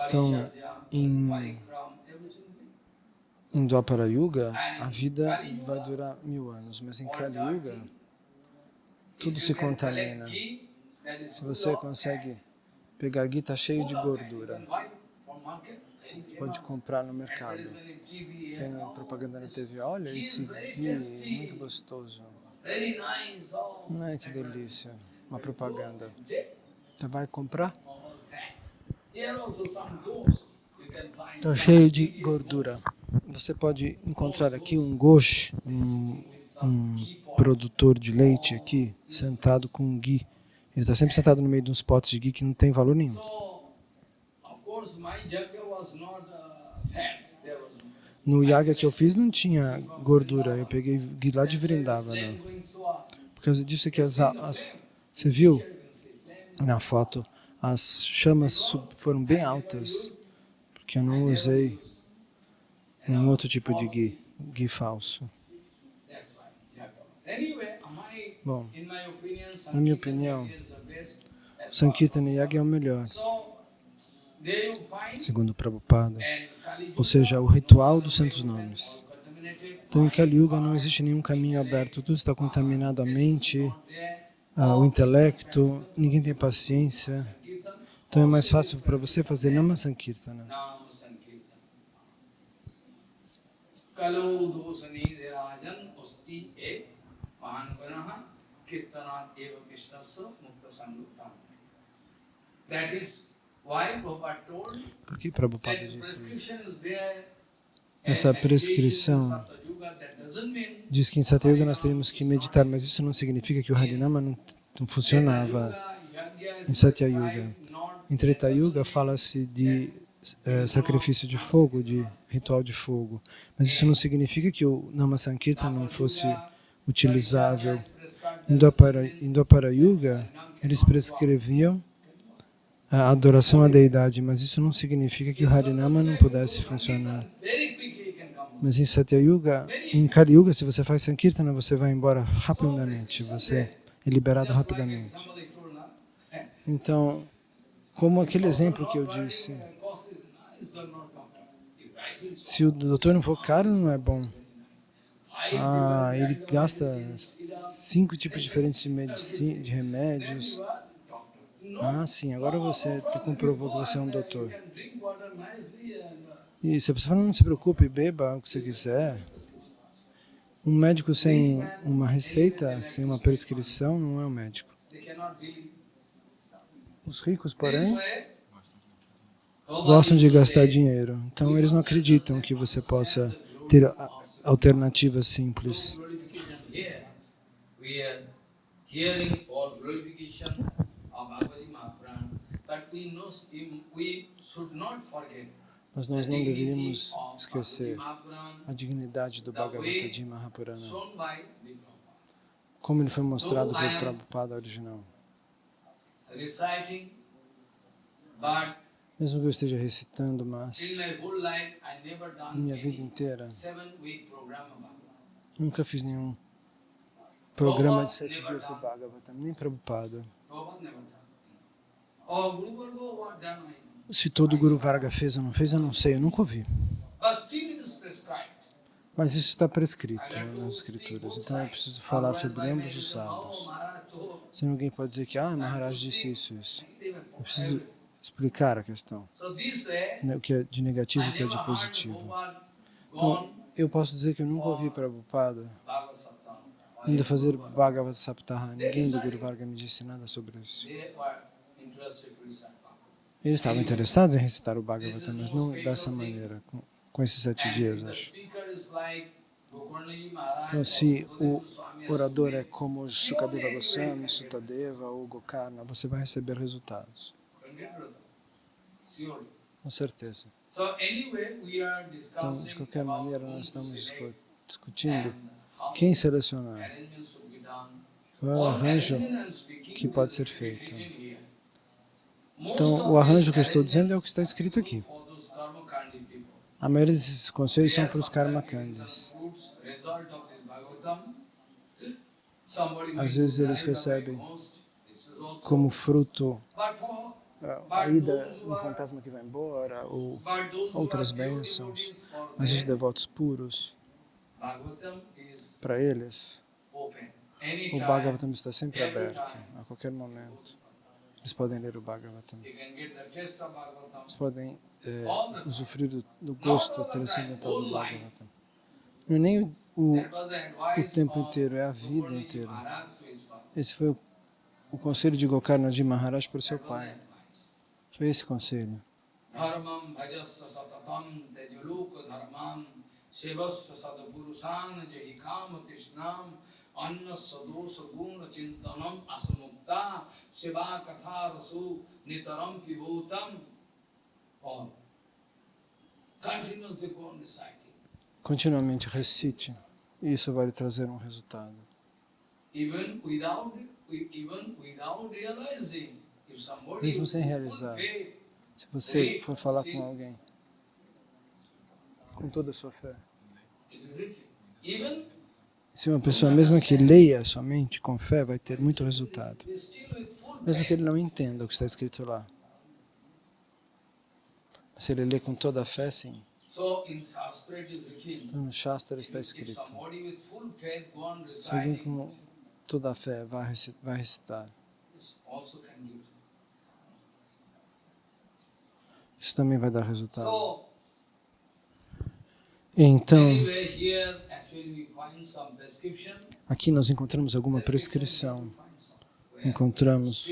Então, Parishadya, em- Parikram, everything. em Dwapara Yuga, a vida vai durar 1000 anos, mas em Kali Yuga, tudo se contamina. Se você consegue pegar ghee, está cheio de gordura. Pode comprar no mercado. Tem propaganda na TV. Olha esse ghee, muito gostoso. Não é que delícia. Uma propaganda. Você vai comprar? Está cheio de gordura. Você pode encontrar aqui um gosh, um produtor de leite aqui, sentado com um ghee. Ele está sempre sentado no meio de uns potes de ghee que não tem valor nenhum. No yaga que eu fiz não tinha gordura, eu peguei ghee lá de Vrindavana. Por causa disso é que você viu na foto, as chamas foram bem altas, porque eu não usei nenhum outro tipo de ghee falso. Bom, na minha opinião, Sankirtana Yaga é o melhor. there you find, segundo Prabhupada, and Kali ou Yuga, seja, o ritual dos santos all nomes. contaminated, Então, em Kali Yuga não existe nenhum caminho aberto, tudo está contaminado, a mente, not there. o intelecto, ninguém tem paciência. Kirtan, Então é mais fácil para você fazer Nama Sankirtana. Nam Sankirtan. Kalu dosani derajan osti e mahan gunaha kirtanat eva krishnasya mukta sangutam. That is why Prabhupada told Porque Prabhupada that disse isso. prescription is there. Essa prescrição diz que em Satya Yuga nós teríamos que meditar, mas isso não significa que o Harinama não funcionava em Satya Yuga. Em Treta Yuga fala-se de sacrifício de fogo, de ritual de fogo, mas isso não significa que o Nama Sankirtan não fosse utilizável. Em Dwapara Yuga, eles prescreviam a adoração à deidade, mas isso não significa que o Harinama não pudesse funcionar. Mas em Satya Yuga, em Kali Yuga, se você faz Sankirtana, você vai embora rapidamente, você é liberado rapidamente. Então, como aquele exemplo que eu disse, se o doutor não for caro, não é bom. Ele gasta 5 tipos diferentes de medicina, de remédios. Sim, agora você comprovou que você é um doutor. E se a pessoa fala, não se preocupe, beba o que você quiser. Um médico sem uma receita, sem uma prescrição, não é um médico. Os ricos, porém, gostam de gastar dinheiro. Então, eles não acreditam que você possa ter alternativas simples. Mas nós não deveríamos esquecer a dignidade do Bhagavata de Mahapurana, como ele foi mostrado pelo Prabhupada original. Mesmo que eu esteja recitando, mas minha vida inteira nunca fiz nenhum programa de 7 dias do Bhagavata, nem Prabhupada. Se todo Guru Varga fez ou não fez, eu não sei, eu nunca ouvi. Mas isso está prescrito nas escrituras, então eu preciso falar sobre ambos os sábios. Senão alguém pode dizer que Maharaj disse isso. Eu preciso explicar a questão, o que é de negativo e o que é de positivo. Então, eu posso dizer que eu nunca ouvi Prabhupada ainda fazer Bhagavad Saptaha. Ninguém do Guru Varga me disse nada sobre isso. Eles estavam interessados em recitar o Bhagavatam, mas não dessa maneira, com esses 7 dias, acho. Então, se o orador é como Sukadeva Goswami, Sutadeva ou Gokarna, você vai receber resultados. Com certeza. Então, de qualquer maneira, nós estamos discutindo quem selecionar, qual é o arranjo que pode ser feito. Então, o arranjo que eu estou dizendo é o que está escrito aqui. A maioria desses conselhos são para os karmakandis. Às vezes eles recebem como fruto a ida, um fantasma que vai embora, ou outras bênçãos. Mas os devotos puros, para eles, o Bhagavatam está sempre aberto, a qualquer momento. Eles podem ler o Bhagavatam. Eles podem usufruir do gosto transcendental do Bhagavatam. Não é nem o tempo inteiro, é a vida inteira. Esse foi o conselho de Gokarna de Maharaj para o seu pai. Foi esse conselho. Anna sadosa guna chintanam asamukta seva katha rasu nitaram pivotam. Continuamente recite, e isso vai lhe trazer um resultado. Mesmo sem realizar, se você for falar com alguém, com toda a sua fé, se uma pessoa, mesmo que leia somente com fé, vai ter muito resultado. Mesmo que ele não entenda o que está escrito lá. Se ele lê com toda a fé, sim. So in Shastra it is written, Então no Shastra está if escrito. somebody with full faith go on Se alguém reciting, com toda a fé vai recitar, this also can give. isso também vai dar resultado. So Então, anyway, here actually we find some prescription. aqui nós encontramos alguma prescrição, encontramos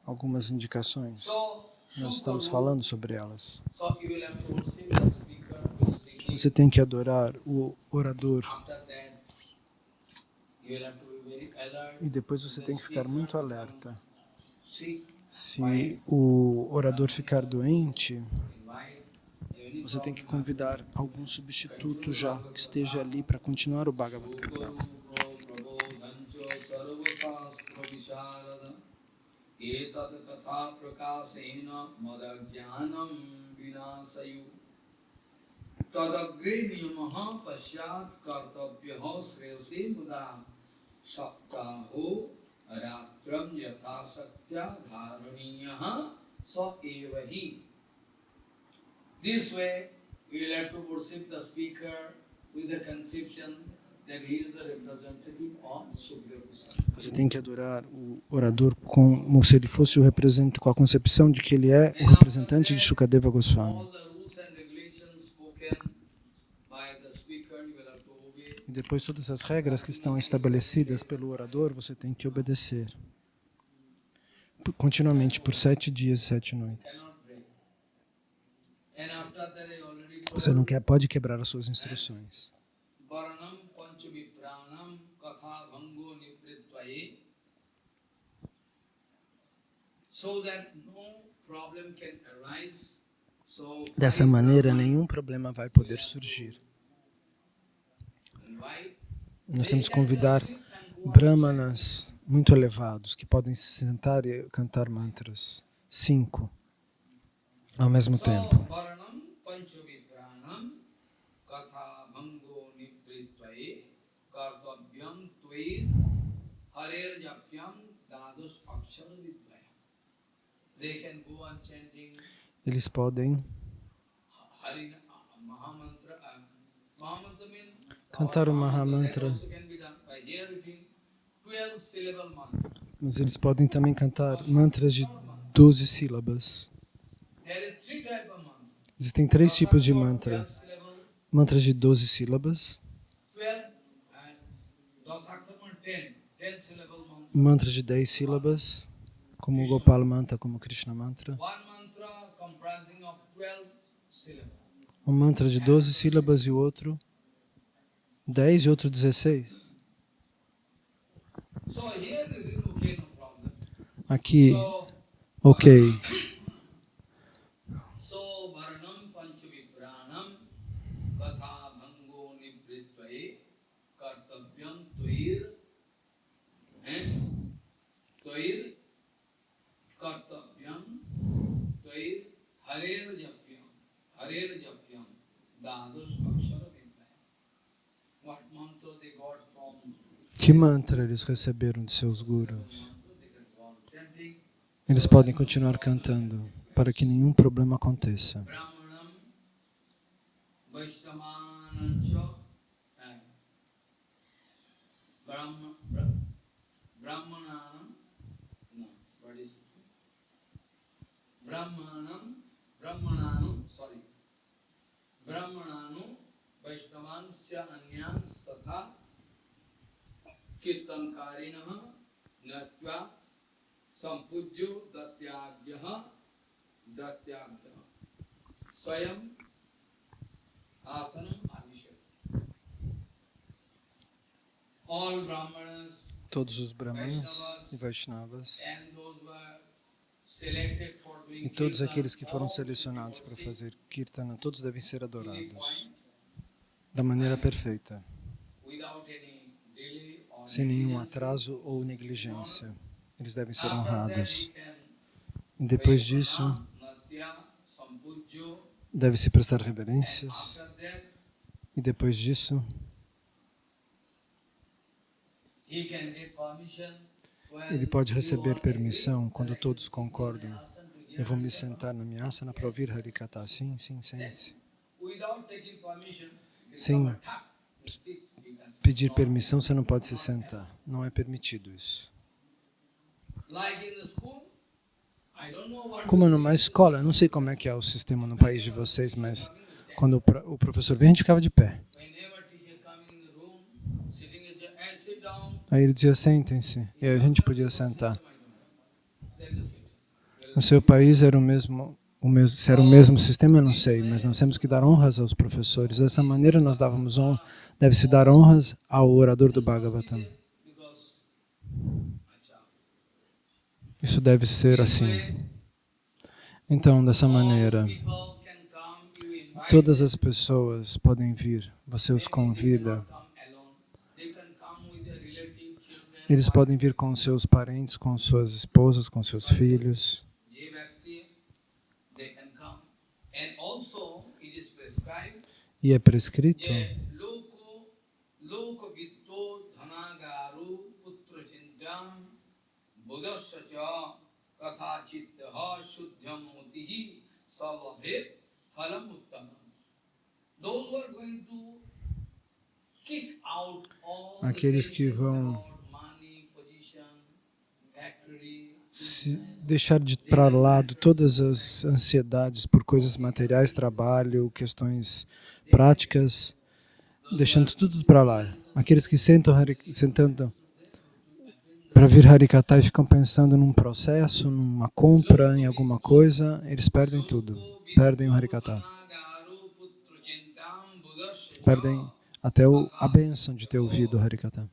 algumas indicações. So Nós estamos falando sobre elas. so you will have to worship the speaker who is speaking. Você tem que adorar o orador After that, you will have to be very alert. e depois você tem que ficar muito alerta. See, Se o orador ficar doente, invite any você tem que convidar algum substituto já que esteja ali para continuar o Bhagavad Gita. This way, we will have to worship the speaker with the conception that he is the representative of Sukadeva Goswami. Você tem que adorar o orador como se ele fosse o representante, com a concepção de que ele é o representante de Shukadeva Goswami. All the rules and regulations spoken by the speaker, you will have to obey. E depois todas as regras que estão estabelecidas pelo orador, você tem que obedecer. Continuamente, por 7 dias e 7 noites. Cannot break. And after that, I already Você não pode quebrar as suas instruções. Varanam Panchami Pranam Katha Bhango Nivritvaye, so that no problem can arise. So Dessa maneira, nenhum problema vai poder surgir. invite. Nós temos que convidar brahmanas muito elevados que podem se sentar e cantar mantras. 5 ao mesmo tempo. Varanam Panchami Pranam Katha Bhango Nivritvaye Kartavyam Tvai Harer Japyam Dados Akshara Vidvaya. They can go on chanting Eles podem Hari Mahamantra. Mahamantra means cantar o Mahamantra, also can be done by here reading 12 syllable mantra. mas eles podem também cantar mantras de 12 sílabas. There are 3 types of mantra. Existem 3 tipos de mantra. 12 syllable, Mantras de 12 sílabas, 12 and Dasakar mantra 10 syllable mantra. mantras de 10 sílabas, como o Gopal Mantra, como o Krishna Mantra. One mantra comprising of 12 syllables. Um mantra de 12 sílabas e o outro 10 e outro 16. So here is it okay, no problem. Aqui, So ok. Varanam Panchami Pranam Katha Bhango Nivritvaye Kartavyam Tvair and Tvair Kartavyam Tvair Harer Japyam Dados Akshara Vidvaya. What mantra they got from Que mantra eles receberam de seus gurus? mantra they can go on chanting. Eles podem continuar cantando para que nenhum problema aconteça. Brahmanam Vaishnavanancha Brahmananam no, what is it? Brahmananu Vaishnavanscha Anyans Tatha Kirtankarinah Natva Sampujyo Datyagyaha Swayam Asanam Avisha. All Brahmanas Todos os brahmanas e Vaishnavas and those were selected for doing e todos kirtan, aqueles que foram all should be selecionados para worshipped fazer kirtana, todos devem ser to the adorados point, da maneira perfeita, without any delay or sem nenhum negligence. atraso ou negligência. Eles devem ser After that, honrados. he can E depois pay disso, pranam, natya, sampujyo. deve-se prestar reverências. After that, E depois disso, he can get permission when ele pode you receber all permissão agree quando that I todos can sit in concordam my asana to give Eu vou me sentar na minha asana para ouvir Harikata. Sim, sim, sente-se. Without taking permission, you can Sem come and tap, you sit, you can sit. pedir permissão, você não pode se sentar. Não é permitido isso. Like in the school, I don't know what Como numa escola, eu não sei como é que é o sistema no país de vocês, mas quando o professor vem, a gente ficava de pé. whenever teacher coming in the room, sitting in the chair, sit down. Aí ele dizia, sentem-se. E aí a gente podia sentar. That is it. No seu país era se era o mesmo sistema, eu não sei, mas nós temos que dar honras aos professores. Dessa maneira nós dávamos honra, deve-se dar honras ao orador do Bhagavatam. Because Isso deve ser assim. Então, dessa maneira, people can come, you invite todas as pessoas podem vir, você os convida. come alone. They can come with their relative children. Eles podem vir com seus parentes, com suas esposas, com seus filhos. J Bhakti, they can come. And also it is prescribed E é prescrito that loko vitto dhanagaru putra chintam buddhasya cha katha chittaha shuddhyam mutihi salabhet phalam uttamam. Those who are going to kick out all the aqueles que tension vão about money, position, factory, se deixar para lado todas as ansiedades por coisas materiais, trabalho, questões práticas, deixando tudo para lá. Aqueles que sentando para vir Harikata e ficam pensando num processo, numa compra, em alguma coisa, eles perdem tudo. Perdem o Harikata. Perdem até a bênção de ter ouvido o Harikata.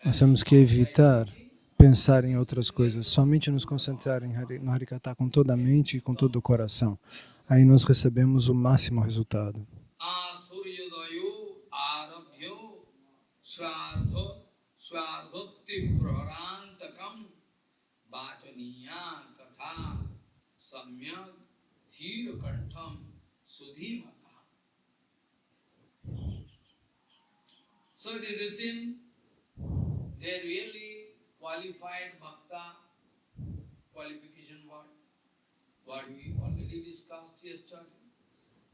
Nós temos que evitar pensar em outras coisas, somente nos concentrar no Harikata com toda a mente e com todo o coração. Aí nós recebemos o máximo resultado. So it is written, they really qualified bhakta, qualification what we already discussed yesterday.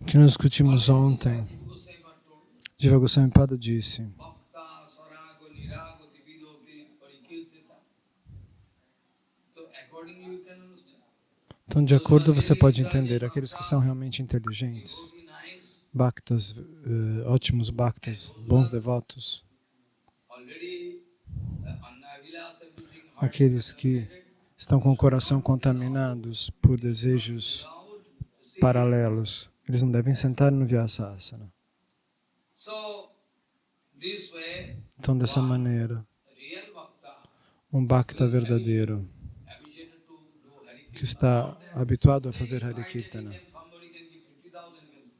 Que nós discutimos ontem. Jiva Goswami told, Jiva Goswami Pada disse, bhakta sarago nirago divido parikirtita. So accordingly you can understand. então de acordo você pode entender, aqueles que são realmente inteligentes, Devotee nice, bhaktas, ótimos bhaktas, bons devotos, already annavilasa everything aqueles que estão com o coração contaminados por desejos paralelos, eles não devem sentar no Vyasasana. So this way, Então dessa maneira, real bhakta um bhakta verdadeiro, habituated to do Hari que está habituado a fazer Hari Kirtana, somebody can give 50,000 can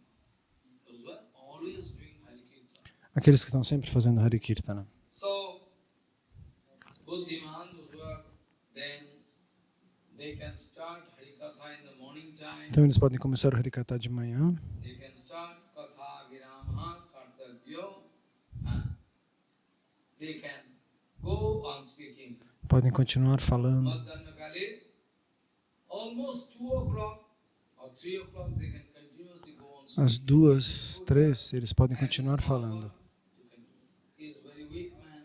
those who are always doing Hari Kirtana. aqueles que estão sempre fazendo Hari Kirtana. So Buddhiman, those who are then they can start Harikatha in the morning time. Então eles podem começar o Harikata de manhã, They can start Katha Viramaha Kartavyo. They can go on speaking. podem continuar falando. Madhanakale, almost 2 o'clock or 3 o'clock, they can continuously go on speaking. Às 2, 3, eles podem continuar falando. He is very weak man.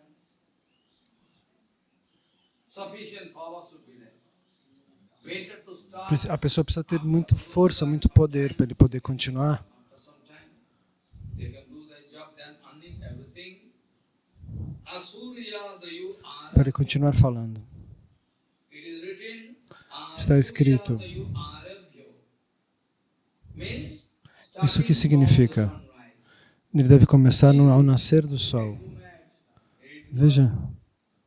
Sufficient power should be there. Better to start A pessoa precisa ter muita força, muito poder para ele poder continuar. after some time. They can do their job, then earning everything. Asurya dayu Para ele continuar falando. it is written. Está escrito. Dayu arabhyo. Means Isso que starting significa? from the sunrise. Ele deve começar ao nascer do sol. Veja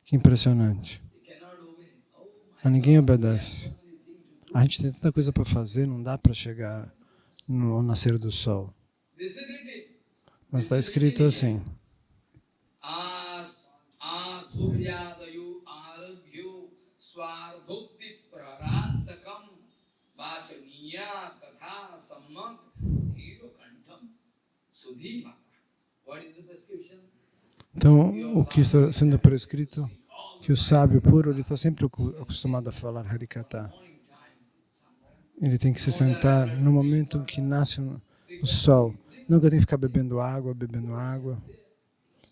que impressionante. They cannot obey. Oh my A ninguém obedece. A gente tem tanta coisa para fazer, não dá para chegar no nascer do sol. This is written. Mas está escrito assim. Suryadayu arabhyo swardhukti prarantakam vachaniya katha sammak hiro kantham sudhimata. What is the prescription? Então, o que está sendo prescrito, que o sábio puro, ele está sempre acostumado a falar Harikata. Ele tem que se sentar no momento em que nasce o sol. Nunca tem que ficar bebendo água,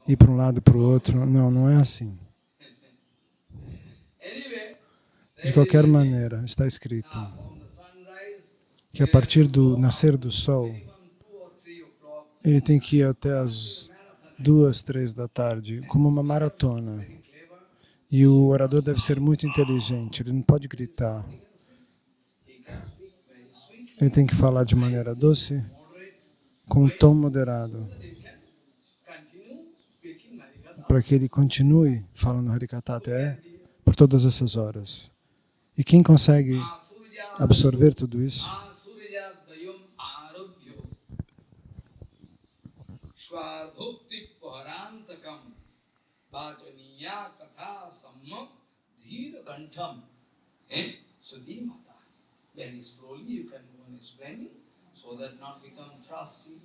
ir para um lado e para o outro. Não, não é assim. De qualquer maneira, está escrito que a partir do nascer do sol, ele tem que ir até as 2, 3 da tarde, como uma maratona. E o orador deve ser muito inteligente, ele não pode gritar. Ele tem que falar de maneira doce, com um tom moderado, para que ele continue falando Harikata até por todas essas horas. E quem consegue absorver tudo isso? Very slowly you can go on explaining so that not become trusty.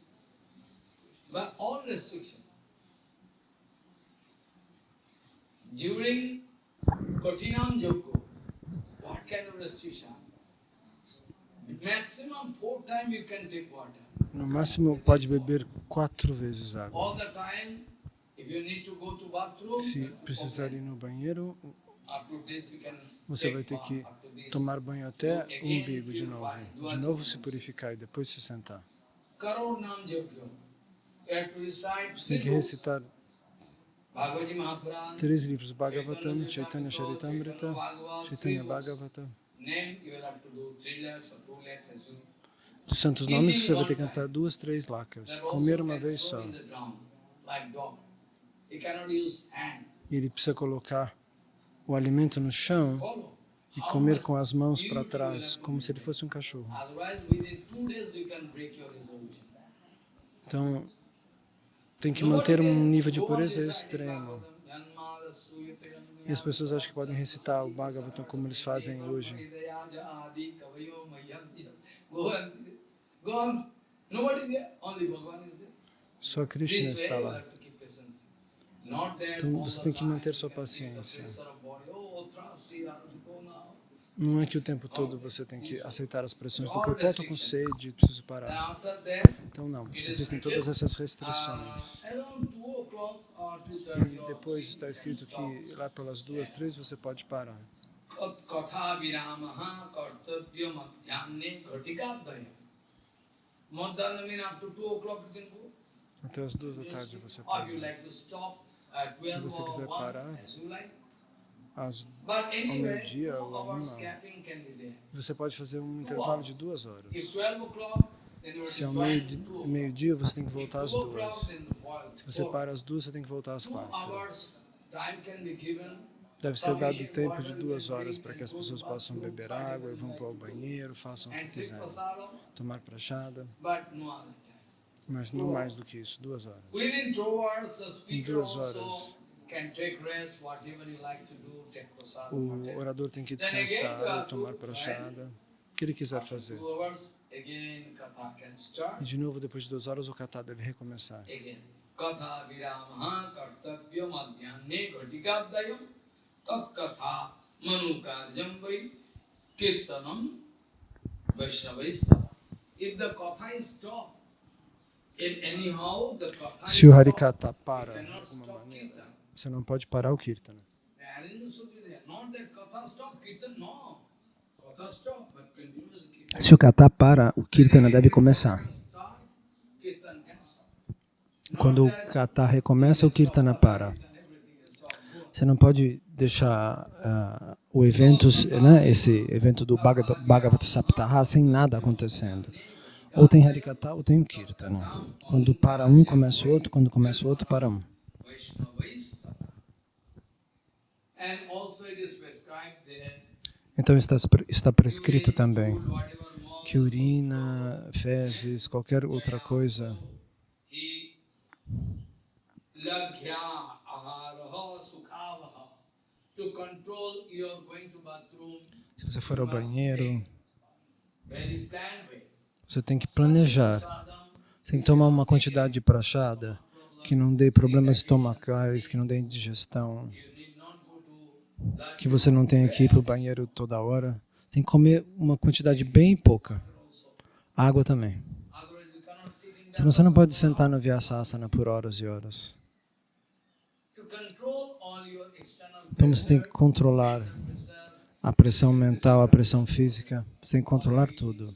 But all restriction. During Kotinam Yogya, what kind of restriction? Maximum 4 times you can take water. No máximo pode beber 4 vezes água. All the time, if you need to go to bathroom, Se precisar ir no banheiro, você vai ter que tomar banho até o umbigo de novo. De novo se purificar e depois se sentar. Você tem que recitar 3 livros: Bhagavatam, Chaitanya Charitamrita, Chaitanya Bhagavata. Dos santos nomes você vai ter que cantar 2, 3 lakas. Comer uma vez só. E ele precisa colocar o alimento no chão e comer com as mãos para trás, como se ele fosse um cachorro. Então, tem que manter um nível de pureza extremo. E as pessoas acham que podem recitar o Bhagavatam como eles fazem hoje. Só Krishna está lá. Então você tem que manter sua paciência. Não é que o tempo todo você tem que aceitar as pressões do corpo. Estou com sede, preciso parar. Então não, existem todas essas restrições. E depois está escrito que lá pelas 2, 3 você pode parar. Até as 2 da tarde você pode. Se você quiser parar ao meio-dia ou à 1, você pode fazer um intervalo de 2 horas. Se ao meio-dia, você tem que voltar às 2. Se você para às 2, você tem que voltar às 4. Deve ser dado o tempo de 2 horas para que as pessoas possam beber água e vão para o banheiro, façam o que quiserem. Tomar prachada. Mas não mais do que isso, 2 horas. Em 2 horas, o orador tem que descansar, ou tomar prachada, o que ele quiser fazer. E de novo, depois de 2 horas, o kata deve recomeçar. Se o Harikata para de alguma maneira, você não pode parar o Kirtana. Se o Kata para, o Kirtana deve começar. Quando o Kata recomeça, o Kirtana para. Você não pode deixar o evento, né, esse evento do Bhagavata Saptaha sem nada acontecendo. Ou tem Harikata ou tem o Kirtana. Quando para um, começa o outro. Quando começa o outro, para um. Então está prescrito também que urina, fezes, qualquer outra coisa se você for ao banheiro, você tem que planejar. Você tem que tomar uma quantidade de prachada que não dê problemas estomacais, que não dê indigestão, que você não tenha que ir para o banheiro toda hora. Tem que comer uma quantidade bem pouca. Água também. Senão você não pode sentar no Vyasasana por horas e horas. Então você tem que controlar a pressão mental, a pressão física. Você tem que controlar tudo.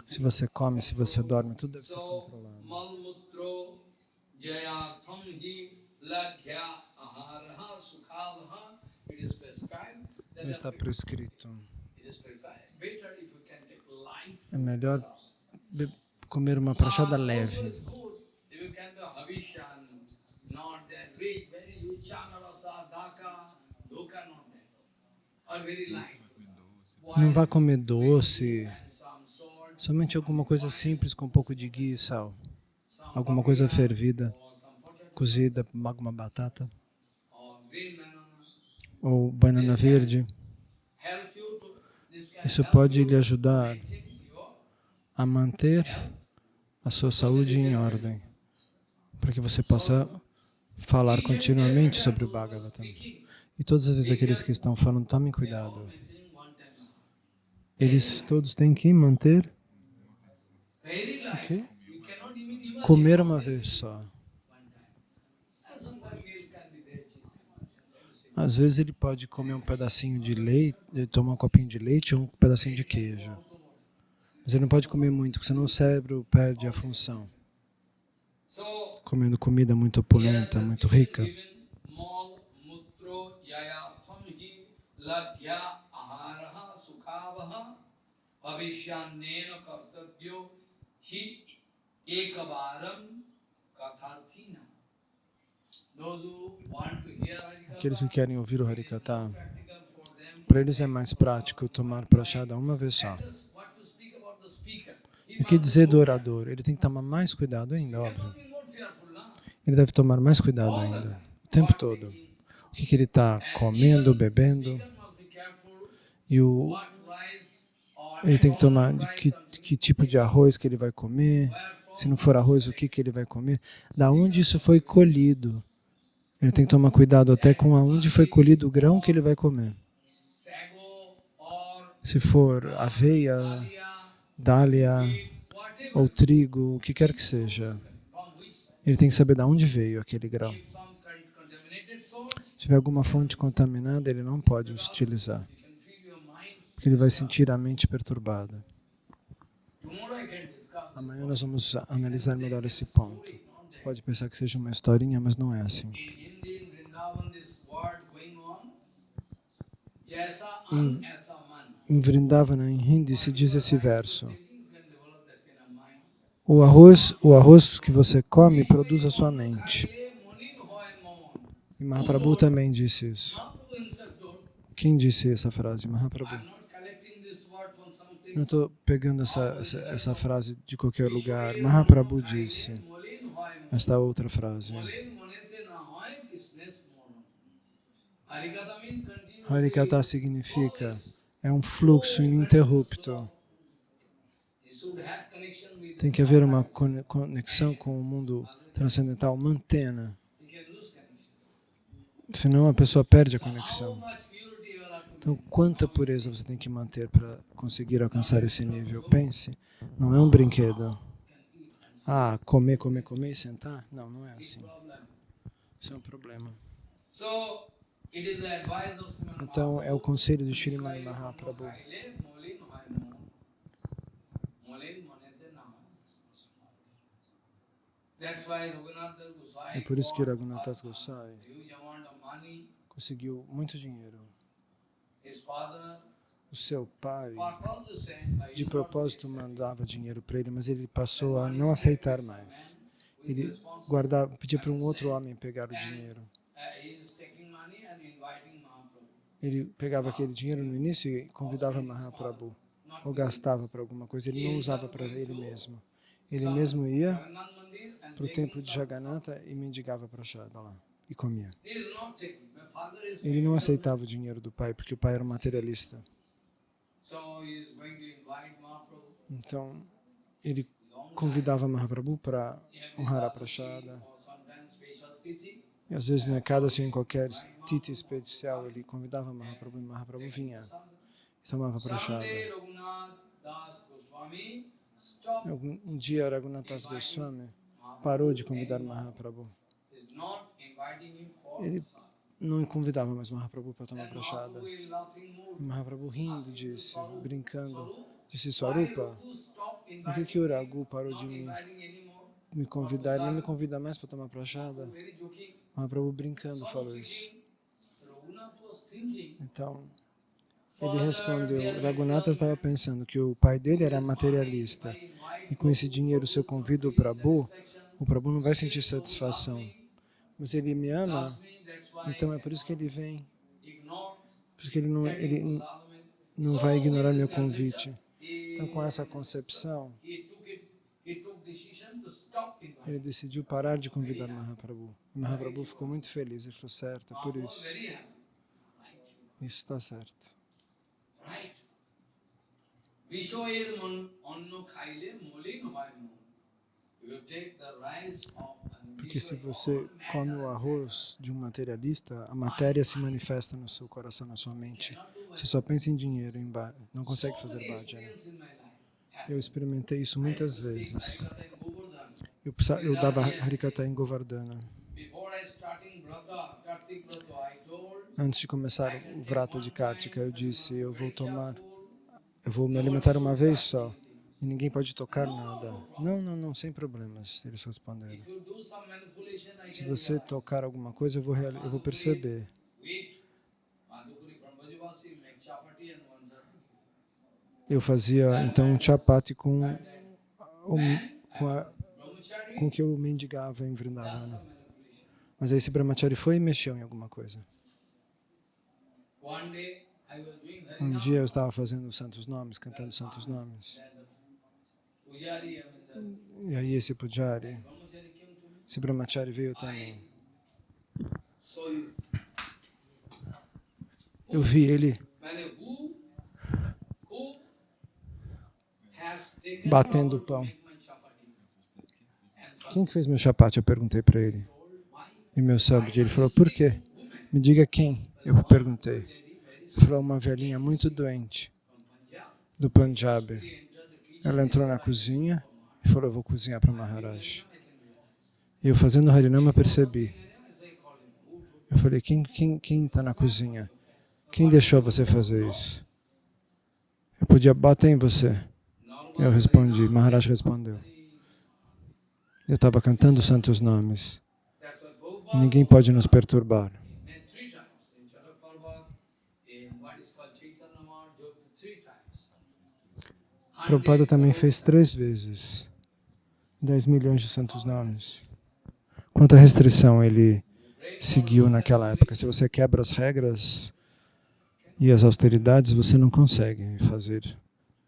Se você come, se você dorme, tudo deve ser controlado. Então está prescrito. É melhor comer uma prashada leve. Não vá comer doce, somente alguma coisa simples com um pouco de ghee e sal. Alguma coisa fervida, cozida, alguma batata, ou banana verde. Isso pode lhe ajudar a manter a sua saúde em ordem, para que você possa falar continuamente sobre o Bhagavatam. E todas as vezes aqueles que estão falando, tomem cuidado. Eles todos têm que manter o quê? Comer uma vez só. Às vezes ele pode comer um pedacinho de leite, tomar um copinho de leite ou um pedacinho de queijo. Mas ele não pode comer muito, porque senão o cérebro perde a função. Comendo comida muito opulenta, muito rica. Aqueles que querem ouvir o Harikatha, para eles é mais prático tomar prashada uma vez só. E o que dizer do orador? Ele tem que tomar mais cuidado ainda, óbvio. Ele deve tomar mais cuidado ainda, o tempo todo. O que ele está comendo, bebendo. E ele tem que tomar que tipo de arroz que ele vai comer. Se não for arroz, o que ele vai comer. Da onde isso foi colhido. Ele tem que tomar cuidado até com aonde foi colhido o grão que ele vai comer. Se for aveia, dália ou trigo, o que quer que seja, ele tem que saber de onde veio aquele grão. Se tiver alguma fonte contaminada, ele não pode utilizar, porque ele vai sentir a mente perturbada. Amanhã nós vamos analisar melhor esse ponto. Você pode pensar que seja uma historinha, mas não é assim. Em Vrindavana, em Hindi, se diz esse verso. O arroz que você come produz a sua mente. E Mahaprabhu também disse isso. Quem disse essa frase? Mahaprabhu. Eu não estou pegando essa frase de qualquer lugar. Mahaprabhu disse esta outra frase. Harikatha significa é um fluxo ininterrupto. Tem que haver uma conexão com o mundo transcendental, mantena. Senão a pessoa perde a conexão. Então, quanta pureza você tem que manter para conseguir alcançar esse nível? Pense, não é um brinquedo. Ah, comer e sentar? Não, não é assim. Isso é um problema. Então, é o conselho de Srimad Mahaprabhu. É por isso que Raghunatha Das Gosai conseguiu muito dinheiro. O seu pai, de propósito, mandava dinheiro para ele, mas ele passou a não aceitar mais. Ele pedia para um outro homem pegar o dinheiro. Ele pegava aquele dinheiro no início e convidava Mahaprabhu, ou gastava para alguma coisa, ele não usava para ele mesmo. Ele mesmo ia para o templo de Jagannatha e mendigava prashada lá, e comia. Ele não aceitava o dinheiro do pai, porque o pai era um materialista. Então, ele convidava Mahaprabhu para honrar a prashada, Tithi. E às vezes, cada assim, em qualquer tita especial, ele convidava Mahaprabhu e Mahaprabhu vinha e tomava prashada. Someday Raghunath Das Goswami stopped Um dia, Raghunath Das Goswami parou de convidar Mahaprabhu. is not inviting him for Ele prasad. não convidava mais Mahaprabhu para tomar Then prashada. Mahaprabhu is laughing more. E Mahaprabhu rindo disse, brincando, disse, Why Swarupa, Raghu stopped por que inviting o me, Raghu parou de not inviting anymore? me convidar? Ele não me convida mais para tomar prashada. Very joking. Mahaprabhu brincando Sort falou of isso. thinking, Raghunath was thinking, Então, ele respondeu, Raghunatha estava pensando que o pai dele era materialista. E com esse dinheiro, se eu convido o Prabhu não vai sentir satisfação. Mas ele me ama, então é por isso que ele vem. Por isso que ele não vai ignorar meu convite. Então, com essa concepção, ele decidiu parar de convidar Mahaprabhu. E Mahaprabhu ficou muito feliz. Ele falou, certo, é por isso. Isso está certo. Porque se você come o arroz de um materialista, a matéria se manifesta no seu coração, na sua mente. Você só pensa em dinheiro, não consegue fazer bhajana. Eu experimentei isso muitas vezes. Eu dava Harikatha em Govardhana. Antes de começar o Vrata de Kartika, eu disse, eu vou me alimentar uma vez só. E ninguém pode tocar nada. Não, sem problemas, eles responderam. Se você tocar alguma coisa, eu vou perceber. Eu fazia, então, um chapati com o que eu mendigava em Vrindavana. Mas aí esse brahmachari foi e mexeu em alguma coisa. Um dia eu estava fazendo os santos nomes, cantando os santos nomes. E aí esse pujari, esse brahmachari veio até mim. Eu vi ele batendo o pão. Quem que fez meu chapati? Eu perguntei para ele. E meu sabji, ele falou, por quê? Me diga quem? Eu perguntei. Ele falou, uma velhinha muito doente do Punjab. Ela entrou na cozinha e falou, eu vou cozinhar para Maharaj. E eu fazendo Harinama percebi. Eu falei, quem está na cozinha? Quem deixou você fazer isso? Eu podia bater em você. Eu respondi, Maharaj respondeu. Eu estava cantando os santos nomes. E ninguém pode nos perturbar. Prabhupada também fez 3 vezes 10 milhões de santos nomes. Quanta restrição ele seguiu naquela época. Se você quebra as regras e as austeridades, você não consegue fazer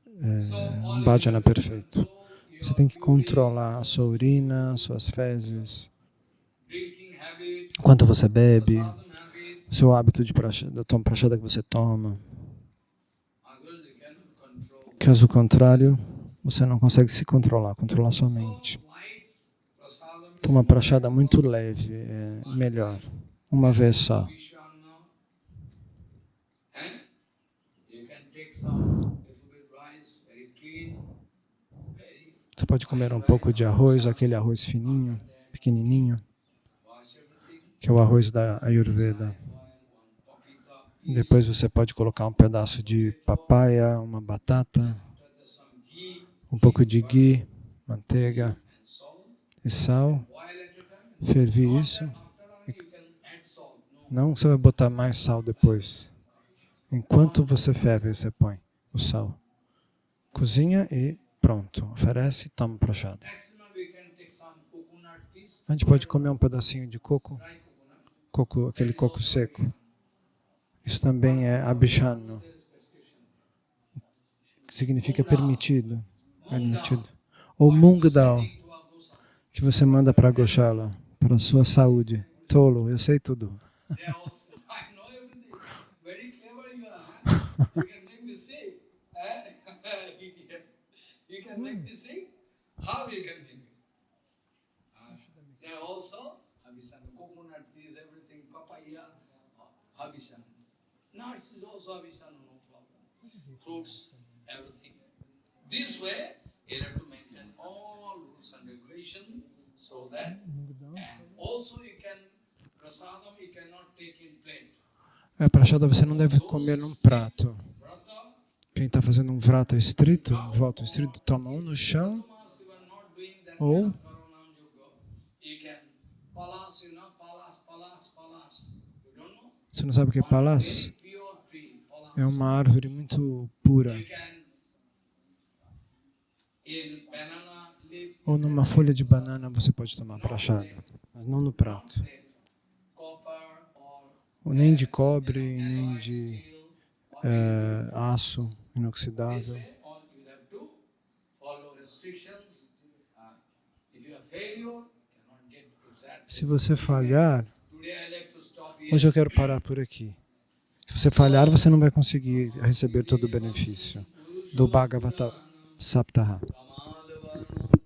um bhajana perfeito. Você tem que controlar a sua urina, suas fezes, quanto você bebe, o seu hábito de prashada que você toma. Caso contrário, você não consegue se controlar sua mente. Toma prashada muito leve, é melhor, uma vez só. Você pode comer um pouco de arroz, aquele arroz fininho, pequenininho, que é o arroz da Ayurveda. Depois você pode colocar um pedaço de papaya, uma batata, um pouco de ghee, manteiga e sal. Ferver isso. Não você vai botar mais sal depois. Enquanto você ferve, você põe o sal. Cozinha e pronto. Oferece e toma prashada. A gente pode comer um pedacinho de coco, aquele coco seco. Isso também é abhishanu, que significa permitido. Ou mung dal, que você manda para Goshala, para a sua saúde. Tolo, eu sei tudo. Havishan. Coconut is everything, papaya, Havishan. Nuts is also Havishan, no problem. Fruits, everything. This way, you have to maintain all rules and regulations so that, and also you can, prasadam you cannot take in plate. Prashada você não deve comer num prato. Vrata, Quem está fazendo um vrata estrito, um voto estrito, toma um no chão, Vratamas, you are not doing that ou kind of Karanam yoga. You can palas, you know, palas. You don't know? você não sabe o que é palas? Very pure tree, palas. É uma árvore muito pura. You can, in banana leaf, Ou numa folha de banana você pode tomar prashada, mas não no prato. copper or Ou nem de cobre, nem de aço inoxidável. this way, or you have to follow restrictions. If you are failure, cannot get exact. Se você falhar, Today I like to stop here. hoje eu quero parar por aqui. Se você falhar, você não vai conseguir receber todo o benefício do Bhagavata Saptaha. Bhagavatu Sarupa.